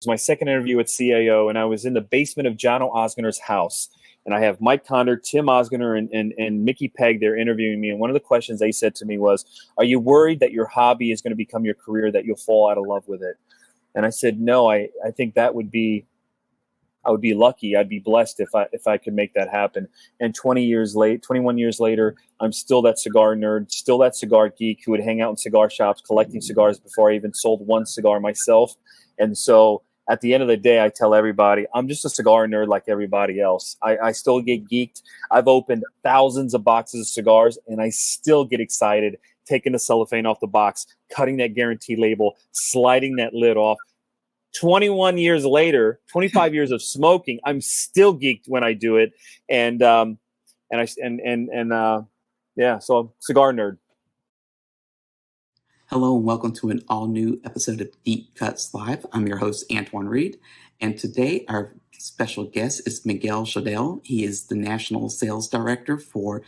my second interview at CAO, and I was in the basement of John Ozgener's house. And I have Mike Condor, Tim Ozgener, and Mickey Pegg there interviewing me. And one of the questions they said to me was, are you worried that your hobby is going to become your career, that you'll fall out of love with it? And I said, no, I think that would be, I would be lucky. I'd be blessed if I could make that happen. And 21 years later, I'm still that cigar nerd, still that cigar geek who would hang out in cigar shops collecting cigars before I even sold one cigar myself. And so at the end of the day, I tell everybody, I'm just a cigar nerd like everybody else. I still get geeked. I've opened thousands of boxes of cigars, and I still get excited taking the cellophane off the box, cutting that guarantee label, sliding that lid off. 21 years later, 25 years of smoking, I'm still geeked when I do it. And so I'm cigar nerd. Hello and welcome to an all-new episode of Deep Cuts Live. I'm your host, Antoine Reed, and today our special guest is Miguel Schoedel. He is the National Sales Director for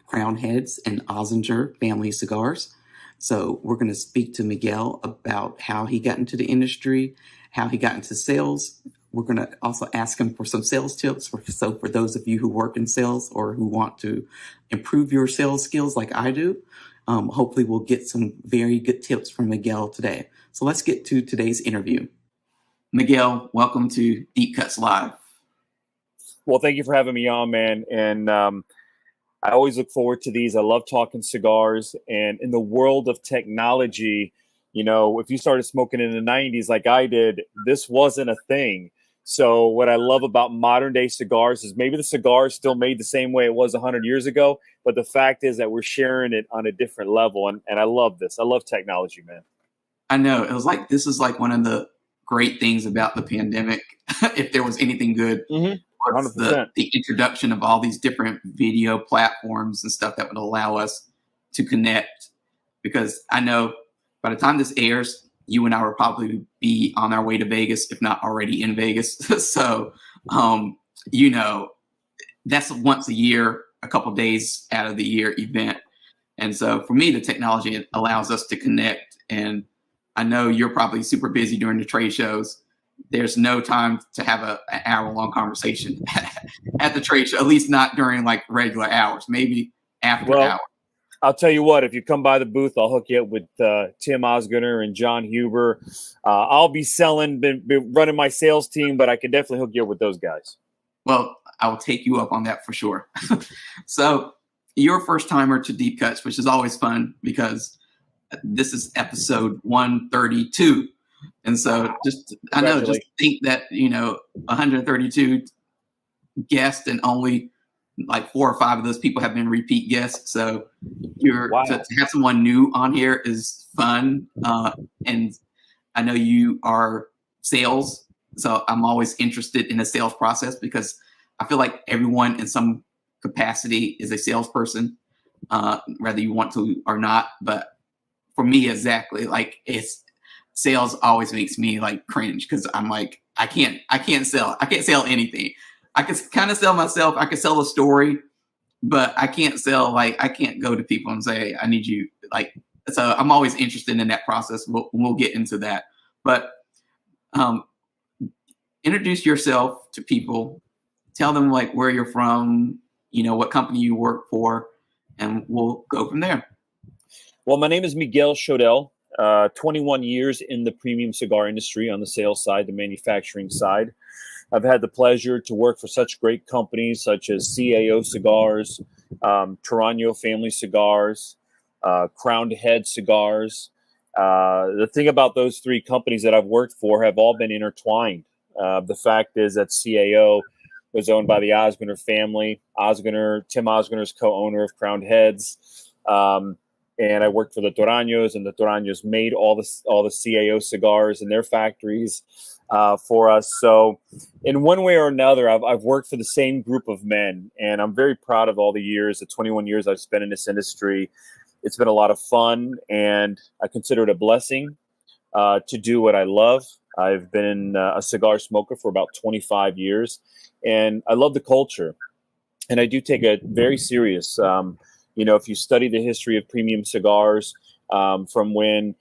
Crowned Heads and Ozgener family cigars. So we're going to speak to Miguel about how he got into the industry, how he got into sales. We're going to also ask him for some sales tips. So for those of you who work in sales or who want to improve your sales skills like I do, hopefully we'll get some very good tips from Miguel today. So let's get to today's interview. Miguel, welcome to Deep Cuts Live. Well, thank you for having me on, man. And I always look forward to these. I love talking cigars. And in the world of technology, you know, if you started smoking in the 90s like I did, this wasn't a thing. So what I love about modern day cigars is maybe the cigar is still made the same way it was 100 years ago, but the fact is that we're sharing it on a different level. And I love this. I love technology, man. I know. This is like one of the great things about the pandemic. If there was anything good, was the introduction of all these different video platforms and stuff that would allow us to connect. Because I know by the time this airs, you and I will probably be on our way to Vegas, if not already in Vegas. So, you know, that's once a year, a couple of days out of the year event. And so for me, the technology allows us to connect. And I know you're probably super busy during the trade shows. There's no time to have an hour-long conversation at the trade show, at least not during like regular hours, maybe after hours. I'll tell you what, if you come by the booth, I'll hook you up with Tim Ozgener and John Huber. I'll be running my sales team, but I can definitely hook you up with those guys. Well, I will take you up on that for sure. So you're a first timer to Deep Cuts, which is always fun because this is episode 132. And so just think that, you know, 132 guests and only like 4 or 5 of those people have been repeat guests. So to have someone new on here is fun. And I know you are sales. So I'm always interested in the sales process because I feel like everyone in some capacity is a salesperson, whether you want to or not. But for me, exactly, like sales always makes me like cringe because I'm like, I can't sell anything. I can kind of sell myself. I can sell a story, but I can't go to people and say, I need you. Like, so I'm always interested in that process. We'll get into that, but introduce yourself to people, tell them like where you're from, you know, what company you work for, and we'll go from there. Well, my name is Miguel Schoedel, 21 years in the premium cigar industry on the sales side, the manufacturing side. I've had the pleasure to work for such great companies such as CAO Cigars, Toronjo Family Cigars, Crowned Head Cigars. The thing about those 3 companies that I've worked for have all been intertwined. The fact is that CAO was owned by the Ozgener family. Tim Ozgener is co-owner of Crowned Heads. And I worked for the Toranjos, and the Toranjos made all the CAO cigars in their factories for us. So in one way or another, I've worked for the same group of men, and I'm very proud of all the 21 years I've spent in this industry. It's been a lot of fun, and I consider it a blessing to do what I love. I've been a cigar smoker for about 25 years, and I love the culture, and I do take it very serious. You know, if you study the history of premium cigars, from when,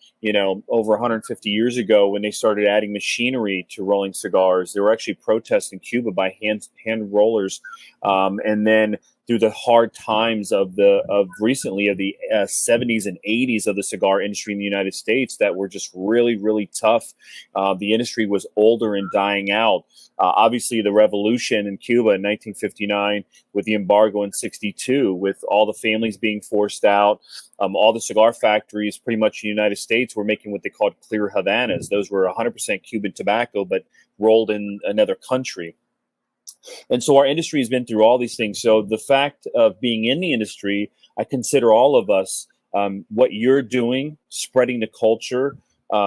over 150 years ago, when they started adding machinery to rolling cigars. They were actually protesting Cuba by hand rollers. And then through the hard times of the 70s and 80s of the cigar industry in the United States that were just really, really tough. The industry was older and dying out. Obviously, the revolution in Cuba in 1959, with the embargo in 62, with all the families being forced out, all the cigar factories pretty much in the United States were making what they called clear Havanas. Those were 100% Cuban tobacco, but rolled in another country. And so our industry has been through all these things. So the fact of being in the industry, I consider all of us, what you're doing, spreading the culture,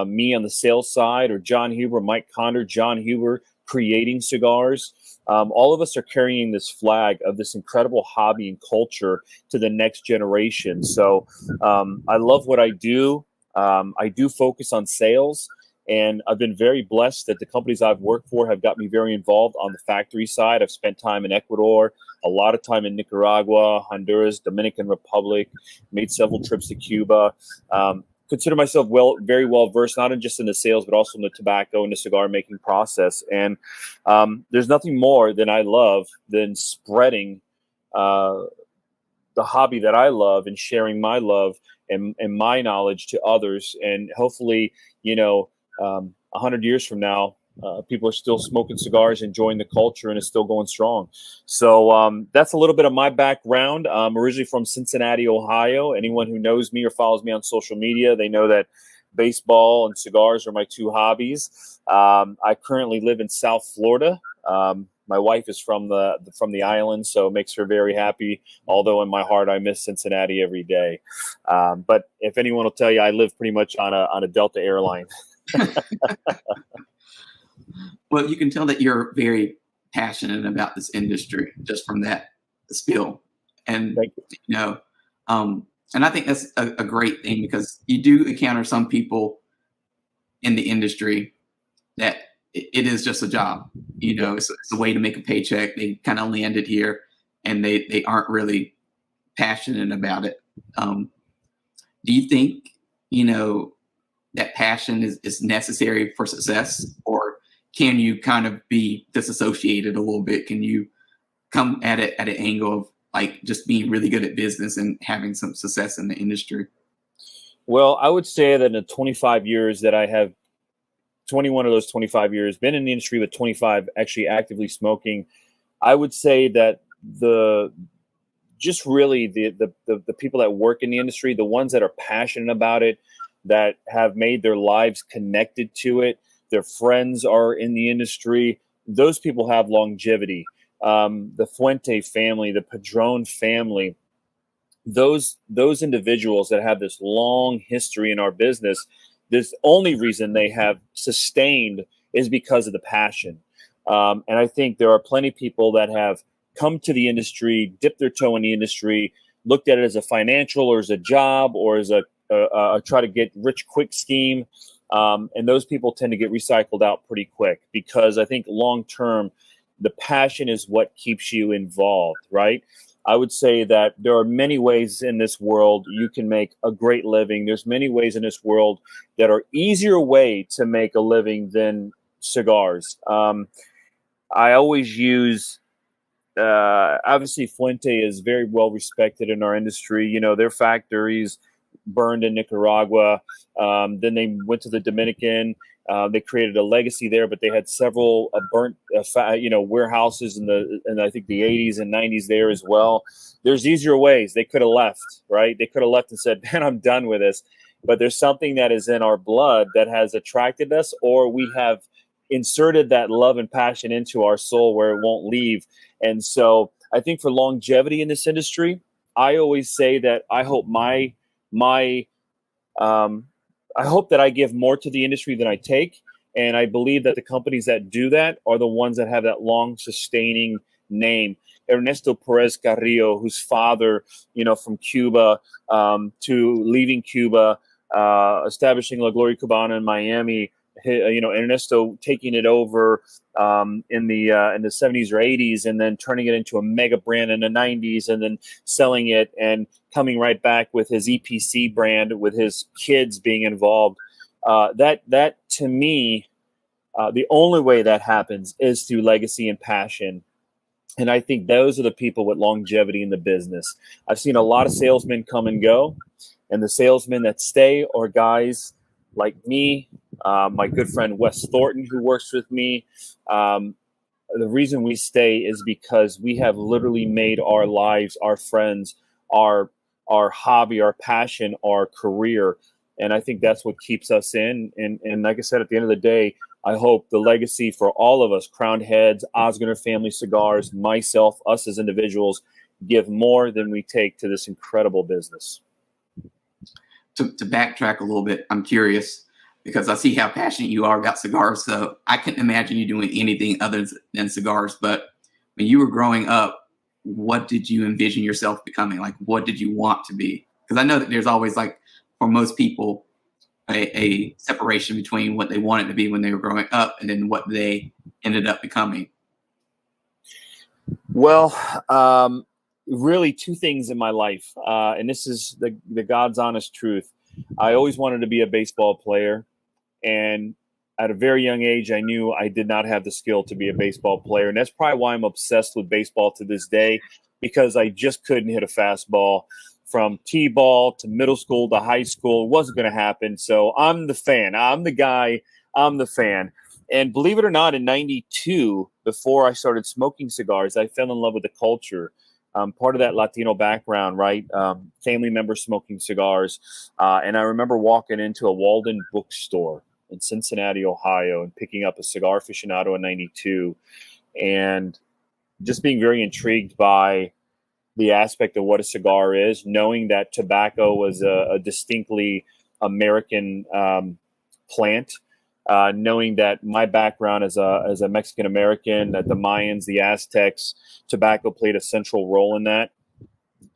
me on the sales side, or John Huber, Mike Conder, John Huber, creating cigars. All of us are carrying this flag of this incredible hobby and culture to the next generation. So I love what I do. I do focus on sales. And I've been very blessed that the companies I've worked for have got me very involved on the factory side. I've spent time in Ecuador, a lot of time in Nicaragua, Honduras, Dominican Republic, made several trips to Cuba. Consider myself very well versed, not just in the sales, but also in the tobacco and the cigar making process. And there's nothing more than I love than spreading the hobby that I love and sharing my love and my knowledge to others. And hopefully, 100 years from now, people are still smoking cigars, enjoying the culture, and it's still going strong. So that's a little bit of my background. I'm originally from Cincinnati, Ohio. Anyone who knows me or follows me on social media, they know that baseball and cigars are my two hobbies. I currently live in South Florida. My wife is from the island, so it makes her very happy. Although in my heart, I miss Cincinnati every day. But if anyone will tell you, I live pretty much on a Delta airline. Well, you can tell that you're very passionate about this industry just from that spiel. And, and I think that's a great thing, because you do encounter some people in the industry that it is just a job. It's a way to make a paycheck. They kind of landed here and they aren't really passionate about it. Do you think, that passion is necessary for success, or can you kind of be disassociated a little bit? Can you come at it at an angle of like just being really good at business and having some success in the industry? Well, I would say that in the 25 years that I have, 21 of those 25 years been in the industry, with 25 actually actively smoking, I would say that the people that work in the industry, the ones that are passionate about it, that have made their lives connected to it, their friends are in the industry, those people have longevity. The Fuente family, the Padron family, those individuals that have this long history in our business, this only reason they have sustained is because of the passion. And I think there are plenty of people that have come to the industry, dipped their toe in the industry, looked at it as a financial or as a job or as a try to get rich quick scheme. And those people tend to get recycled out pretty quick, because I think long term, the passion is what keeps you involved, right? I would say that there are many ways in this world you can make a great living. There's many ways in this world that are easier way to make a living than cigars. I always use, obviously Fuente is very well respected in our industry. Their factories burned in Nicaragua. Then they went to the Dominican. They created a legacy there, but they had several burnt, warehouses in I think the 80s and 90s there as well. There's easier ways. They could have left, right? They could have left and said, "Man, I'm done with this." But there's something that is in our blood that has attracted us, or we have inserted that love and passion into our soul where it won't leave. And so I think for longevity in this industry, I always say that I hope I hope that I give more to the industry than I take. And I believe that the companies that do that are the ones that have that long sustaining name. Ernesto Perez Carrillo, whose father, from Cuba, to leaving Cuba, establishing La Gloria Cubana in Miami, Ernesto taking it over in the 70s or 80s, and then turning it into a mega brand in the 90s, and then selling it and coming right back with his EPC brand, with his kids being involved. That to me, the only way that happens is through legacy and passion. And I think those are the people with longevity in the business. I've seen a lot of salesmen come and go, and the salesmen that stay are guys like me, my good friend Wes Thornton, who works with me. The reason we stay is because we have literally made our lives, our friends, our hobby, our passion, our career. And I think that's what keeps us in. And like I said, at the end of the day, I hope the legacy for all of us, Crowned Heads, Ozgener Family Cigars, myself, us as individuals, give more than we take to this incredible business. To backtrack a little bit, I'm curious because I see how passionate you are about cigars. So I couldn't imagine you doing anything other than cigars. But when you were growing up, what did you envision yourself becoming? Like, what did you want to be? Because I know that there's always, like, for most people, a separation between what they wanted to be when they were growing up and then what they ended up becoming. Well, really two things in my life. And this is the God's honest truth. I always wanted to be a baseball player. And at a very young age, I knew I did not have the skill to be a baseball player. And that's probably why I'm obsessed with baseball to this day, because I just couldn't hit a fastball. From T-ball to middle school to high school, it wasn't going to happen. So I'm the fan. I'm the guy. I'm the fan. And believe it or not, in '92, before I started smoking cigars, I fell in love with the culture. Part of that Latino background, right? Family members smoking cigars. And I remember walking into a Walden bookstore in Cincinnati, Ohio, and picking up a Cigar Aficionado in '92, and just being very intrigued by the aspect of what a cigar is, knowing that tobacco was a distinctly American plant, knowing that my background as a Mexican American, that the Mayans, the Aztecs, tobacco played a central role in that.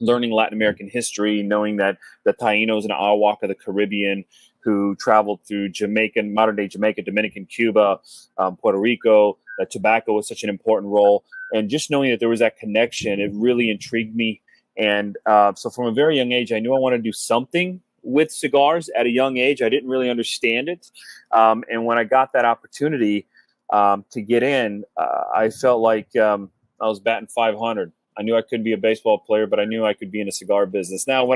Learning Latin American history, knowing that the Tainos and Arawak of the Caribbean who traveled through Jamaica, modern day Jamaica, Dominican, Cuba, Puerto Rico, that tobacco was such an important role. And just knowing that there was that connection, it really intrigued me. And so from a very young age, I knew I wanted to do something with cigars at a young age. I didn't really understand it. And when I got that opportunity to get in, I felt like I was batting 500. I knew I couldn't be a baseball player, but I knew I could be in a cigar business. Now,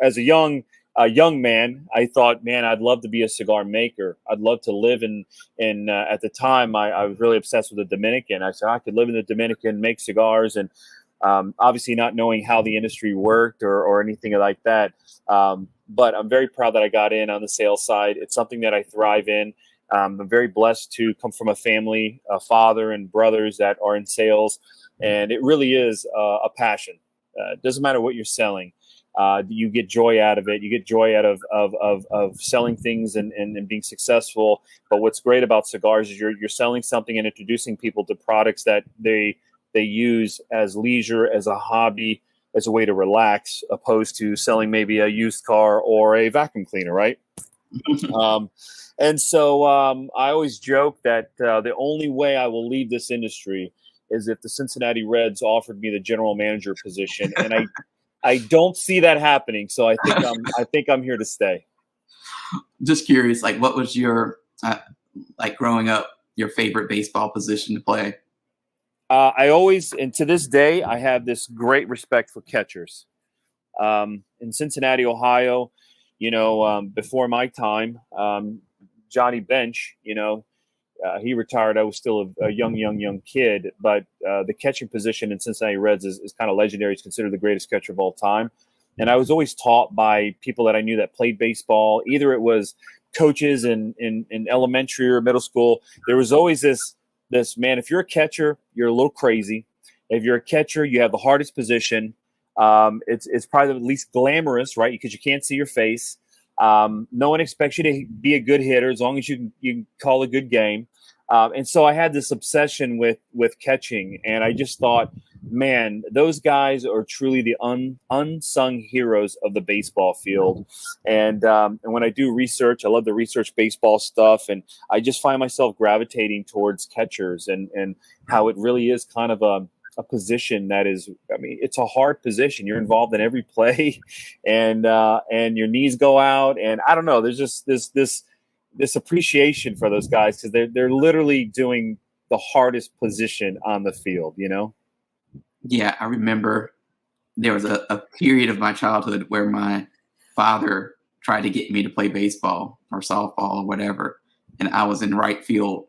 as a young man, I thought, man, I'd love to be a cigar maker. I'd love to live in at the time, I was really obsessed with the Dominican. I said, I could live in the Dominican, make cigars, and obviously not knowing how the industry worked or anything like that. But I'm very proud that I got in on the sales side. It's something that I thrive in. I'm very blessed to come from a family, a father and brothers that are in sales. And it really is a passion. It doesn't matter what you're selling. You get joy out of it. You get joy out of selling things and being successful. But what's great about cigars is you're selling something and introducing people to products that they use as leisure, as a hobby, as a way to relax, opposed to selling maybe a used car or a vacuum cleaner, right? And so I always joke that the only way I will leave this industry is if the Cincinnati Reds offered me the general manager position, and I don't see that happening. So I think I'm here to stay. Just curious, like, what was your like growing up, your favorite baseball position to play? I always, and to this day, I have this great respect for catchers. In Cincinnati, Ohio, before my time, Johnny Bench, he retired. I was still a young kid, but the catching position in Cincinnati Reds is kind of legendary. It's considered the greatest catcher of all time. And I was always taught by people that I knew that played baseball. Either it was coaches in elementary or middle school. There was always this man, if you're a catcher, you're a little crazy. If you're a catcher, you have the hardest position. It's probably the least glamorous, right? Because you can't see your face. No one expects you to be a good hitter as long as you can call a good game. And so I had this obsession with catching, and I just thought, man, those guys are truly the unsung heroes of the baseball field. And when I do research, I love to research baseball stuff, and I just find myself gravitating towards catchers and how it really is kind of a position that is, I mean, it's a hard position. You're involved in every play, and your knees go out, and I don't know. There's just this appreciation for those guys because they're literally doing the hardest position on the field. You know. Yeah, I remember there was a period of my childhood where my father tried to get me to play baseball or softball or whatever, and I was in right field,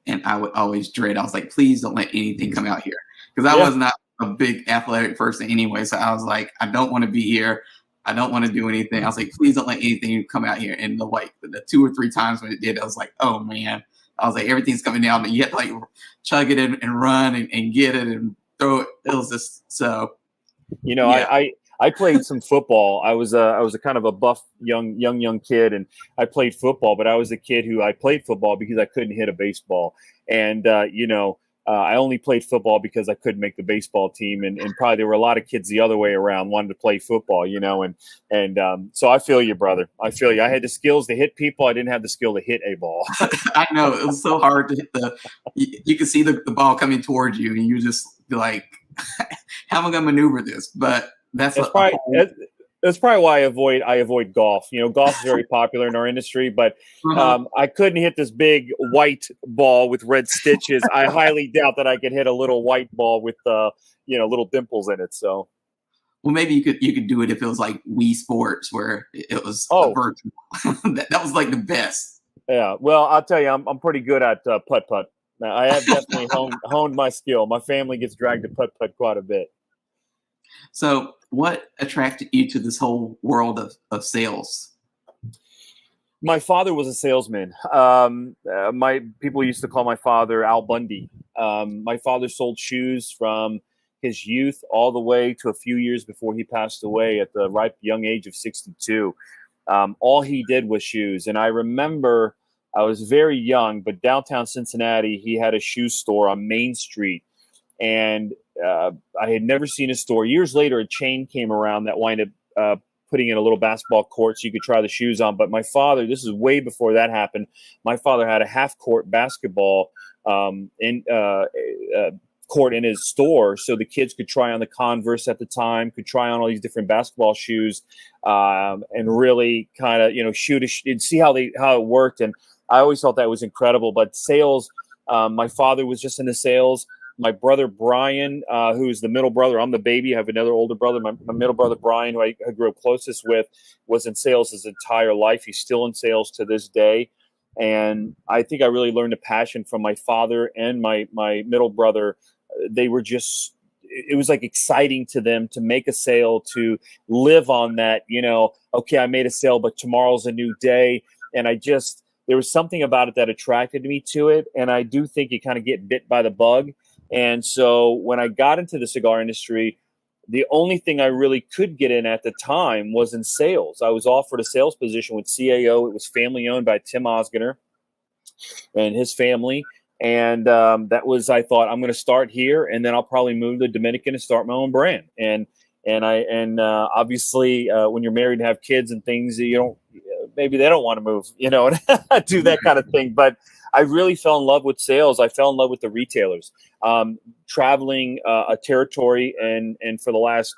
and I would always dread. I was like, please don't let anything come out here, because I was not a big athletic person anyway. So I was like, I don't want to be here. I don't want to do anything. I was like, please don't let anything come out here. And the 2 or 3 times when it did, I was like, oh man. I was like, everything's coming down, and you have to like chug it in and run and get it and throw it. It was just so. You know, yeah. I played some football. I was a kind of a buff young kid, and I played football. But I was a kid who I played football because I couldn't hit a baseball, and I only played football because I couldn't make the baseball team, and probably there were a lot of kids the other way around wanted to play football, you know, and so I feel you, brother. I feel you. I had the skills to hit people. I didn't have the skill to hit a ball. I know, it was so hard to hit you could see the ball coming towards you, and you just be like, how am I going to maneuver this? But that's probably why I avoid golf. You know, golf is very popular in our industry, but I couldn't hit this big white ball with red stitches. I highly doubt that I could hit a little white ball with little dimples in it. So, well, maybe you could do it if it was like Wii Sports, where it was virtual. that was like the best. Yeah. Well, I'll tell you, I'm pretty good at putt. Now, I have definitely honed my skill. My family gets dragged to putt quite a bit. So what attracted you to this whole world of sales? My father was a salesman. My people used to call my father Al Bundy. My father sold shoes from his youth all the way to a few years before he passed away at the ripe young age of 62. All he did was shoes. And I remember I was very young, but downtown Cincinnati, he had a shoe store on Main Street. And I had never seen a store. Years later, a chain came around that wound up putting in a little basketball court so you could try the shoes on. But my father, this is way before that happened, my father had a half-court basketball court in his store so the kids could try on the Converse at the time, could try on all these different basketball shoes, and really kind of, shoot and see how it worked. And I always thought that was incredible. But sales, my father was just into sales. My brother, Brian, who's the middle brother, I'm the baby. I have another older brother. My middle brother, Brian, who I grew up closest with, was in sales his entire life. He's still in sales to this day. And I think I really learned a passion from my father and my middle brother. They were just, it was like exciting to them to make a sale, to live on that, okay, I made a sale, but tomorrow's a new day. And there was something about it that attracted me to it. And I do think you kind of get bit by the bug. And so when I got into the cigar industry, the only thing I really could get in at the time was in sales. I was offered a sales position with CAO. It was family owned by Tim Ozgener and his family. And that was, I thought, I'm going to start here, and then I'll probably move to the Dominican and start my own brand. And obviously, when you're married and have kids and things, maybe they don't want to move, and do that kind of thing. But I really fell in love with sales. I fell in love with the retailers, traveling a territory, and for the last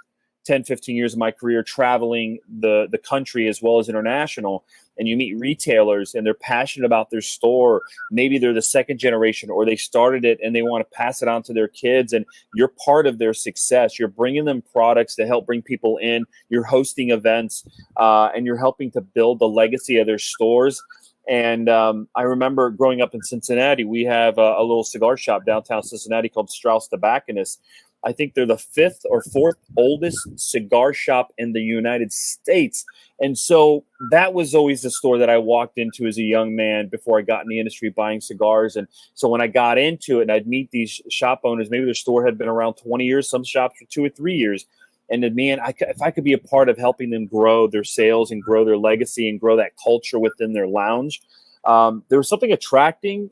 10, 15 years of my career, traveling the country as well as international. And you meet retailers and they're passionate about their store. Maybe they're the second generation, or they started it and they want to pass it on to their kids. And you're part of their success. You're bringing them products to help bring people in. You're hosting events, and you're helping to build the legacy of their stores. And I remember growing up in Cincinnati, we have a little cigar shop downtown Cincinnati called Strauss Tobacconist. I think they're the 5th or 4th oldest cigar shop in the United States. And so that was always the store that I walked into as a young man before I got in the industry buying cigars. And so when I got into it and I'd meet these shop owners, maybe their store had been around 20 years, some shops for 2 or 3 years. And then, man, if I could be a part of helping them grow their sales and grow their legacy and grow that culture within their lounge, there was something attractive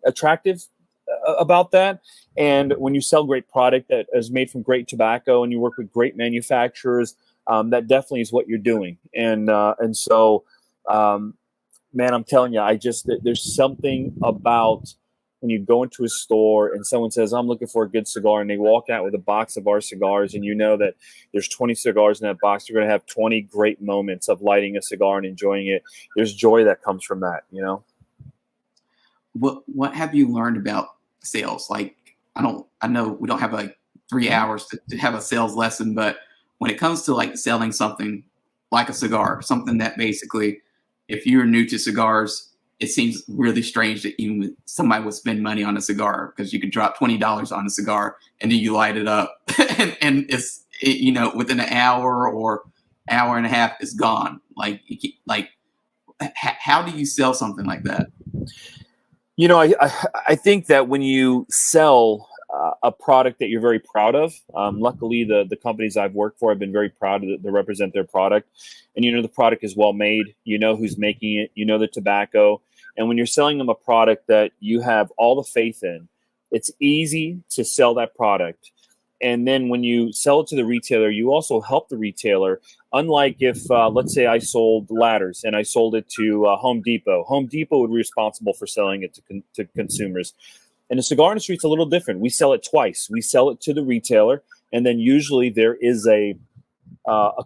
about that. And when you sell great product that is made from great tobacco and you work with great manufacturers, that definitely is what you're doing. And so, man, I'm telling you, there's something about when you go into a store and someone says, I'm looking for a good cigar, and they walk out with a box of our cigars, and you know that there's 20 cigars in that box, you're going to have 20 great moments of lighting a cigar and enjoying it. There's joy that comes from that, you know? What have you learned about sales? Like, I know we don't have like 3 hours to have a sales lesson, but when it comes to like selling something like a cigar, something that basically, if you're new to cigars, it seems really strange that even somebody would spend money on a cigar, because you could drop $20 on a cigar and then you light it up and within an hour or hour and a half, it's gone. How do you sell something like that? You know, I think that when you sell a product that you're very proud of, luckily the companies I've worked for have been very proud to represent their product. And, you know, the product is well made, you know who's making it, you know the tobacco. And when you're selling them a product that you have all the faith in, it's easy to sell that product. And then when you sell it to the retailer, you also help the retailer. Unlike if, let's say I sold ladders and I sold it to Home Depot. Home Depot would be responsible for selling it to consumers. In the cigar industry, it's a little different. We sell it twice. We sell it to the retailer, and then usually there is a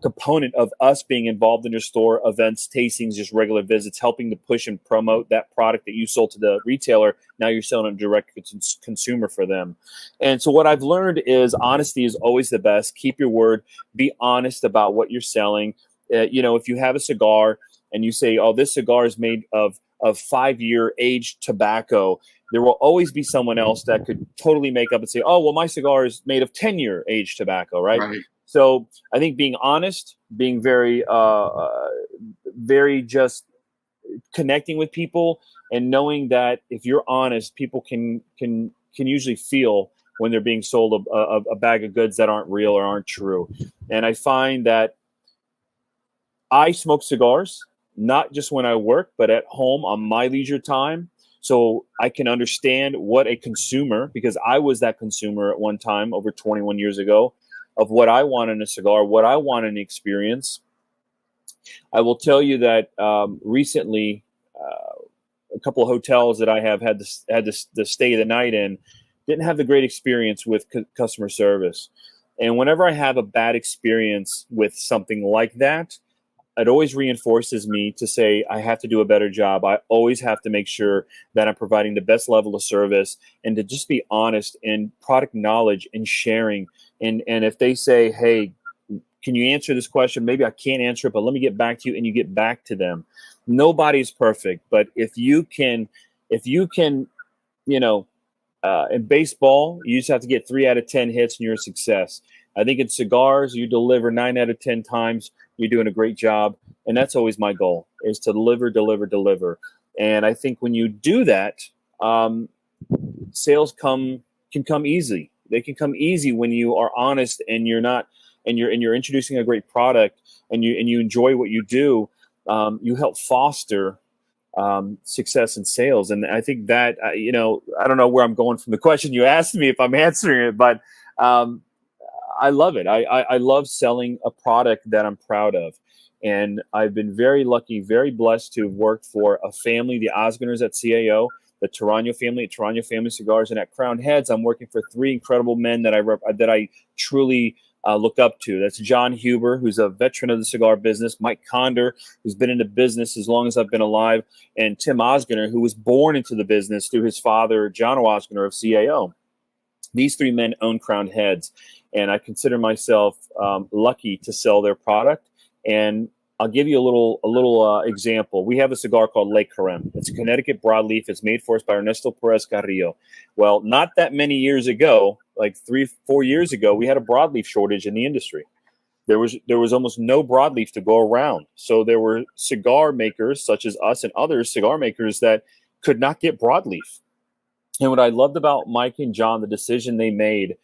component of us being involved in your store, events, tastings, just regular visits, helping to push and promote that product that you sold to the retailer. Now you're selling it direct to consumer for them. And so what I've learned is honesty is always the best. Keep your word. Be honest about what you're selling. If you have a cigar and you say, oh, this cigar is made of 5-year aged tobacco, there will always be someone else that could totally make up and say, oh, well, my cigar is made of 10-year aged tobacco, right? So I think being honest, being very, very just connecting with people, and knowing that if you're honest, people can usually feel when they're being sold a bag of goods that aren't real or aren't true. And I find that I smoke cigars, not just when I work, but at home on my leisure time. So I can understand what a consumer, because I was that consumer at one time over 21 years ago, of what I want in a cigar, what I want in an experience. I will tell you that recently, a couple of hotels that I have had to stay the night in didn't have the great experience with customer service. And whenever I have a bad experience with something like that, it always reinforces me to say I have to do a better job. I always have to make sure that I'm providing the best level of service, and to just be honest in product knowledge and sharing. And if they say, hey, can you answer this question? Maybe I can't answer it, but let me get back to you, and you get back to them. Nobody's perfect, but if you can, in baseball, you just have to get 3 out of 10 hits and you're a success. I think in cigars, you deliver 9 out of 10 times, you're doing a great job. And that's always my goal, is to deliver. And I think when you do that, sales can come easy. They can come easy when you are honest and you're introducing a great product, and you enjoy what you do. You help foster success in sales. And I think that, I don't know where I'm going from the question you asked me, if I'm answering it, but I love it. I love selling a product that I'm proud of. And I've been very lucky, very blessed to have worked for a family, the Ozgeners at CAO, the Tarano family at Tarano Family Cigars, and at Crown Heads, I'm working for 3 incredible men that I truly look up to. That's John Huber, who's a veteran of the cigar business, Mike Condor, who's been in the business as long as I've been alive, and Tim Ozgener, who was born into the business through his father, John Ozgener of CAO. These 3 men own Crown Heads, and I consider myself lucky to sell their product. And I'll give you a little example. We have a cigar called Le Carême. It's a Connecticut broadleaf. It's made for us by Ernesto Perez Carrillo. Well, not that many years ago, like 3-4 years ago, we had a broadleaf shortage in the industry. There was almost no broadleaf to go around. So there were cigar makers such as us and other cigar makers that could not get broadleaf. And what I loved about Mike and John, the decision they made,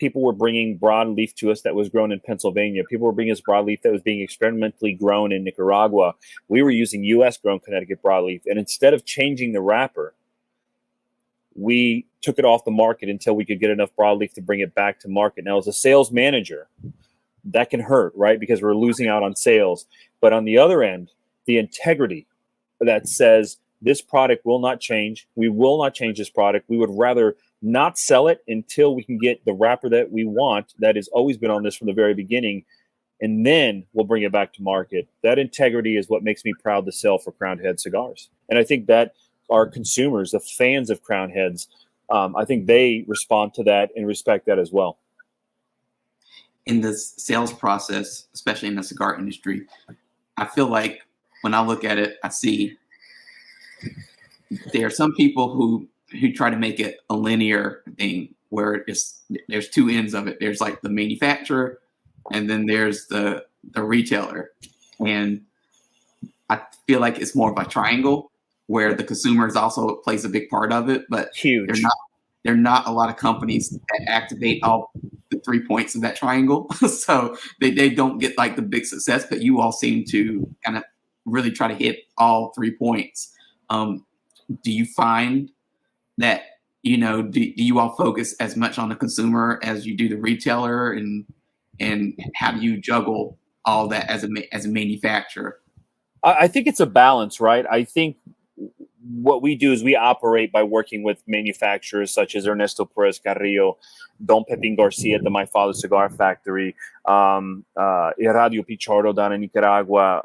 people were bringing broadleaf to us that was grown in Pennsylvania. People were bringing us broadleaf that was being experimentally grown in Nicaragua. We were using U.S.-grown Connecticut broadleaf. And instead of changing the wrapper, we took it off the market until we could get enough broadleaf to bring it back to market. Now, as a sales manager, that can hurt, right? Because we're losing out on sales. But on the other end, the integrity that says this product will not change. We will not change this product. We would rather not sell it until we can get the wrapper that we want, that has always been on this from the very beginning, and then we'll bring it back to market. That integrity is what makes me proud to sell for Crowned Head cigars. And I think that our consumers, the fans of Crowned Heads, I think they respond to that and respect that as well. In the sales process, especially in the cigar industry, I feel like when I look at it, I see there are some people who try to make it a linear thing where there's two ends of it. There's like the manufacturer, and then there's the retailer. And I feel like it's more of a triangle where the consumers also plays a big part of it, but huge. There are not a lot of companies that activate all the 3 points of that triangle. So they don't get like the big success, but you all seem to kind of really try to hit all 3 points. Do you find that, you know, do you all focus as much on the consumer as you do the retailer, and how do you juggle all that as a manufacturer? I think it's a balance, right? I think what we do is we operate by working with manufacturers such as Ernesto Perez Carrillo, Don Pepin Garcia at the My Father's Cigar Factory, Radio Pichardo down in Nicaragua,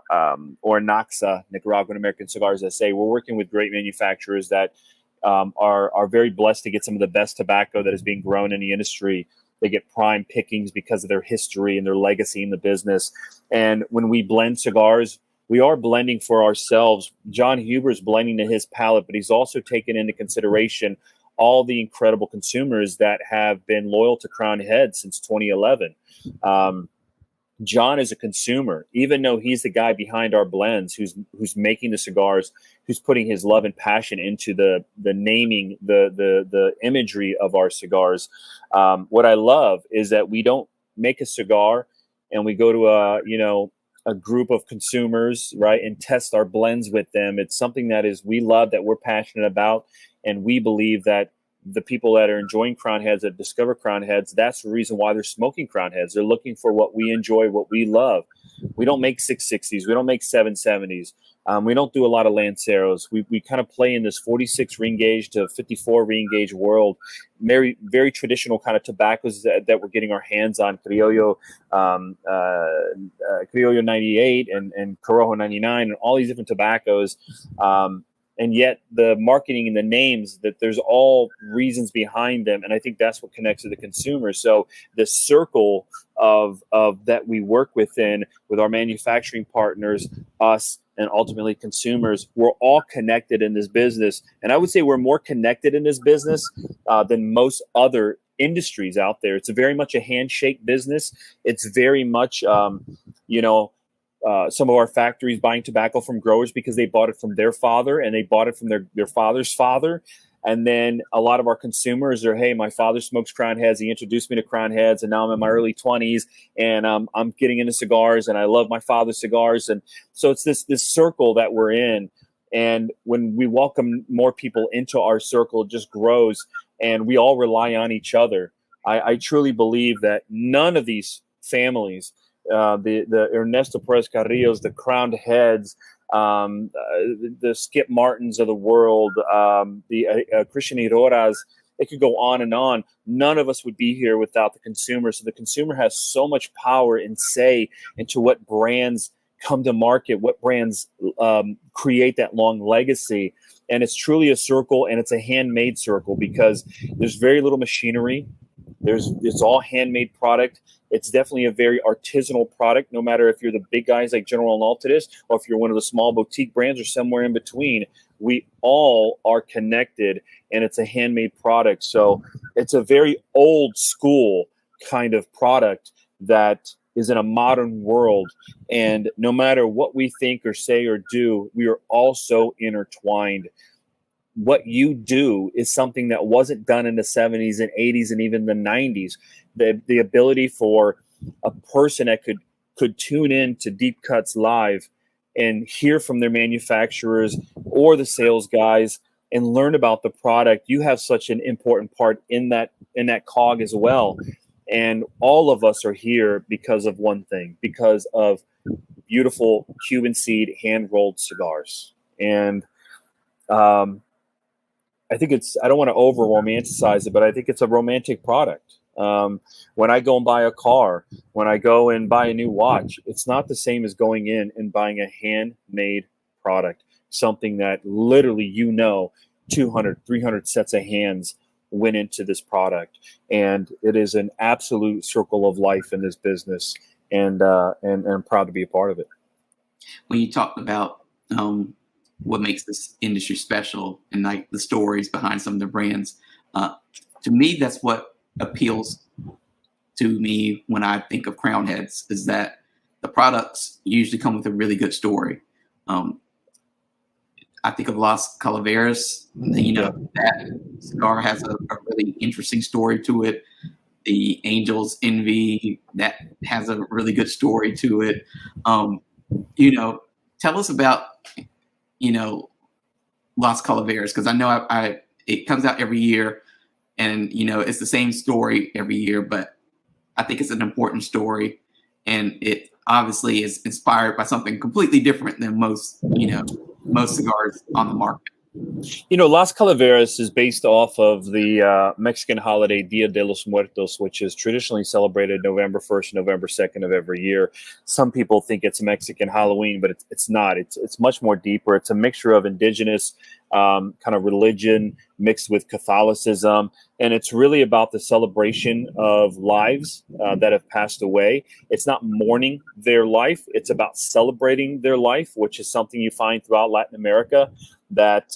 or Naxa, Nicaraguan American Cigars SA. We're working with great manufacturers that are very blessed to get some of the best tobacco that is being grown in the industry. They get prime pickings because of their history and their legacy in the business. And when we blend cigars, we are blending for ourselves. John Huber's blending to his palate, but he's also taken into consideration all the incredible consumers that have been loyal to Crowned Head since 2011. John is a consumer, even though he's the guy behind our blends, who's making the cigars, who's putting his love and passion into the naming, the imagery of our cigars. What I love is that we don't make a cigar and we go to a group of consumers, right, and test our blends with them. It's something that we love, that we're passionate about, and we believe that the people that are enjoying Crowned Heads, that discover Crowned Heads, that's the reason why they're smoking Crowned Heads. They're looking for what we enjoy, what we love. We don't make 660s. We don't make 770s. We don't do a lot of Lanceros. We kind of play in this 46 ring gauge to 54 ring gauge world. Very, very traditional kind of tobaccos that we're getting our hands on. Criollo 98 and Corojo 99 and all these different tobaccos. And yet the marketing and the names, that there's all reasons behind them. And I think that's what connects to the consumer. So the circle of that we work within with our manufacturing partners, us, and ultimately consumers, we're all connected in this business. And I would say we're more connected in this business than most other industries out there. It's very much a handshake business. It's very much, some of our factories buying tobacco from growers because they bought it from their father and they bought it from their father's father. And then a lot of our consumers are, hey, my father smokes Crowned Heads. He introduced me to Crowned Heads, and now I'm in my early 20s, and I'm getting into cigars, and I love my father's cigars. And so it's this circle that we're in. And when we welcome more people into our circle, it just grows, and we all rely on each other. I truly believe that none of these families, the Ernesto Perez Carrillos, the Crowned Heads, the Skip Martins of the world, the Christian Iroras, it could go on and on. None of us would be here without the consumer. So the consumer has so much power and say into what brands come to market, what brands create that long legacy. And it's truly a circle, and it's a handmade circle because there's very little machinery. It's all handmade product. It's definitely a very artisanal product, no matter if you're the big guys like General and Altadis, or if you're one of the small boutique brands or somewhere in between. We all are connected, and it's a handmade product. So it's a very old school kind of product that is in a modern world. And no matter what we think or say or do, we are all so intertwined. What you do is something that wasn't done in the 70s and 80s and even the 90s. The ability for a person that could tune in to Deep Cuts Live and hear from their manufacturers or the sales guys and learn about the product. You have such an important part in that cog as well. And all of us are here because of one thing, because of beautiful Cuban seed hand-rolled cigars. And I think I don't want to over romanticize it, but I think it's a romantic product. When I go and buy a car, when I go and buy a new watch, it's not the same as going in and buying a handmade product, something that literally, 200, 300 sets of hands went into this product. And it is an absolute circle of life in this business. And I'm proud to be a part of it. When you talked about what makes this industry special and like the stories behind some of the brands, to me, that's what appeals to me when I think of Crown Heads, is that the products usually come with a really good story. I think of Las Calaveras, that cigar has a really interesting story to it. The Angel's Envy, that has a really good story to it. Tell us about, Las Calaveras, because I know it comes out every year, and it's the same story every year, but I think it's an important story, and it obviously is inspired by something completely different than most cigars on the market. Las Calaveras is based off of the Mexican holiday Dia de los Muertos, which is traditionally celebrated November 1st, November 2nd of every year. Some people think it's Mexican Halloween, but it's not. It's much more deeper. It's a mixture of indigenous kind of religion mixed with Catholicism. And it's really about the celebration of lives that have passed away. It's not mourning their life. It's about celebrating their life, which is something you find throughout Latin America. That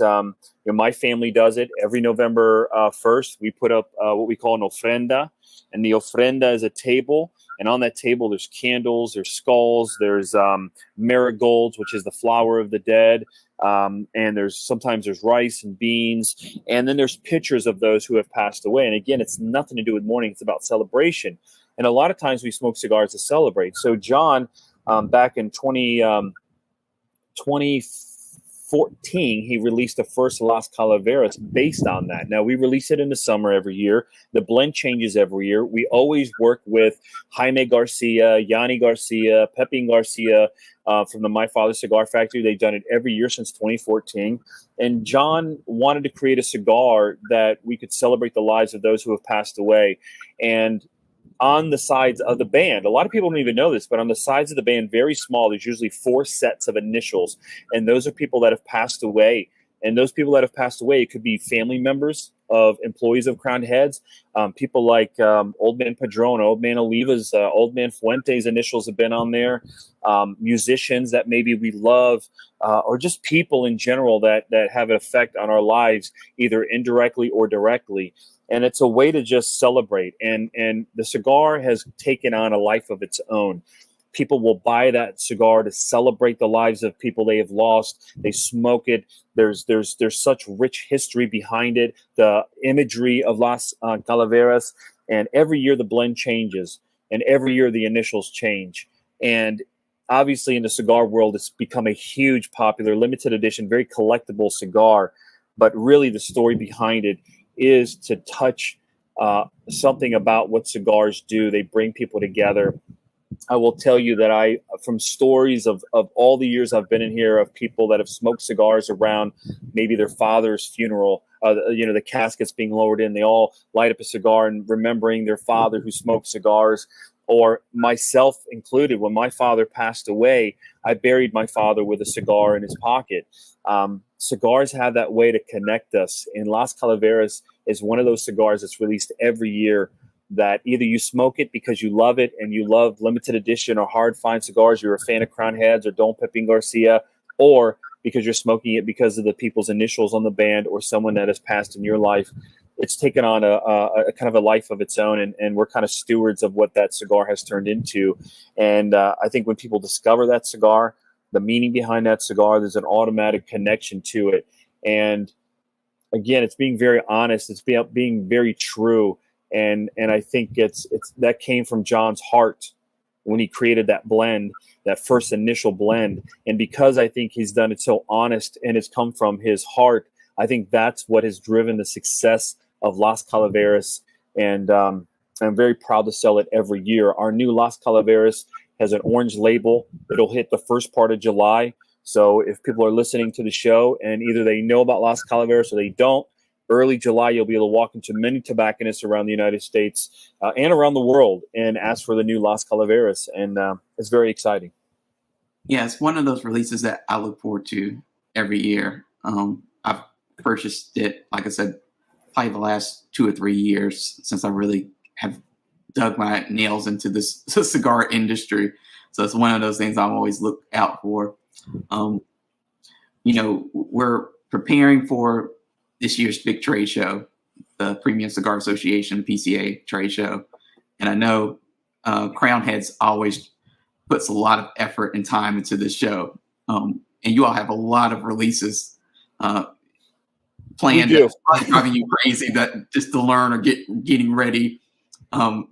my family does it every November 1st. We put up what we call an ofrenda, and the ofrenda is a table, and on that table there's candles, there's skulls, there's marigolds, which is the flower of the dead, and sometimes there's rice and beans, and then there's pictures of those who have passed away. And again, it's nothing to do with mourning; it's about celebration. And a lot of times we smoke cigars to celebrate. So John, back in 2014, he released the first Las Calaveras based on that. Now, we release it in the summer every year. The blend changes every year. We always work with Jaime Garcia, Yanni Garcia, Pepin Garcia from the My Father's Cigar Factory. They've done it every year since 2014. And John wanted to create a cigar that we could celebrate the lives of those who have passed away. And on the sides of the band, a lot of people don't even know this, but on the sides of the band, very small, there's usually 4 sets of initials. And those are people that have passed away. And those people that have passed away, it could be family members of employees of Crowned Heads, people like Old Man Padron, Old Man Oliva's, Old Man Fuentes initials have been on there, musicians that maybe we love, or just people in general that have an effect on our lives, either indirectly or directly. And it's a way to just celebrate. And the cigar has taken on a life of its own. People will buy that cigar to celebrate the lives of people they have lost. They smoke it. There's such rich history behind it. The imagery of Las Calaveras. And every year the blend changes. And every year the initials change. And obviously in the cigar world, it's become a huge, popular, limited edition, very collectible cigar. But really the story behind it is to touch something about what cigars do. They bring people together. I will tell you that from stories of all the years I've been in here, of people that have smoked cigars around maybe their father's funeral, the caskets being lowered in, they all light up a cigar and remembering their father who smoked cigars, or myself included. When my father passed away, I buried my father with a cigar in his pocket. Cigars have that way to connect us. And Las Calaveras is one of those cigars that's released every year that either you smoke it because you love it and you love limited edition or hard fine cigars, you're a fan of Crowned Heads or Don Pepin Garcia, or because you're smoking it because of the people's initials on the band or someone that has passed in your life. It's taken on a kind of a life of its own, and we're kind of stewards of what that cigar has turned into. And I think when people discover that cigar, the meaning behind that cigar, there's an automatic connection to it. And again, it's being very honest. It's being very true. And I think it's that came from John's heart when he created that blend, that first initial blend. And because I think he's done it so honest and it's come from his heart, I think that's what has driven the success of Las Calaveras. And I'm very proud to sell it every year. Our new Las Calaveras has an orange label. It'll hit the first part of July. So if people are listening to the show and either they know about Las Calaveras or they don't, early July, you'll be able to walk into many tobacconists around the United States and around the world and ask for the new Las Calaveras. And it's very exciting. Yeah, it's one of those releases that I look forward to every year. I've purchased it, like I said, probably the last 2 or 3 years since I really have dug my nails into this cigar industry. So it's one of those things I'm always look out for. We're preparing for this year's big trade show, the Premium Cigar Association, PCA trade show. And I know Crown Heads always puts a lot of effort and time into this show. And you all have a lot of releases planned that's driving you crazy, that just to learn or getting ready,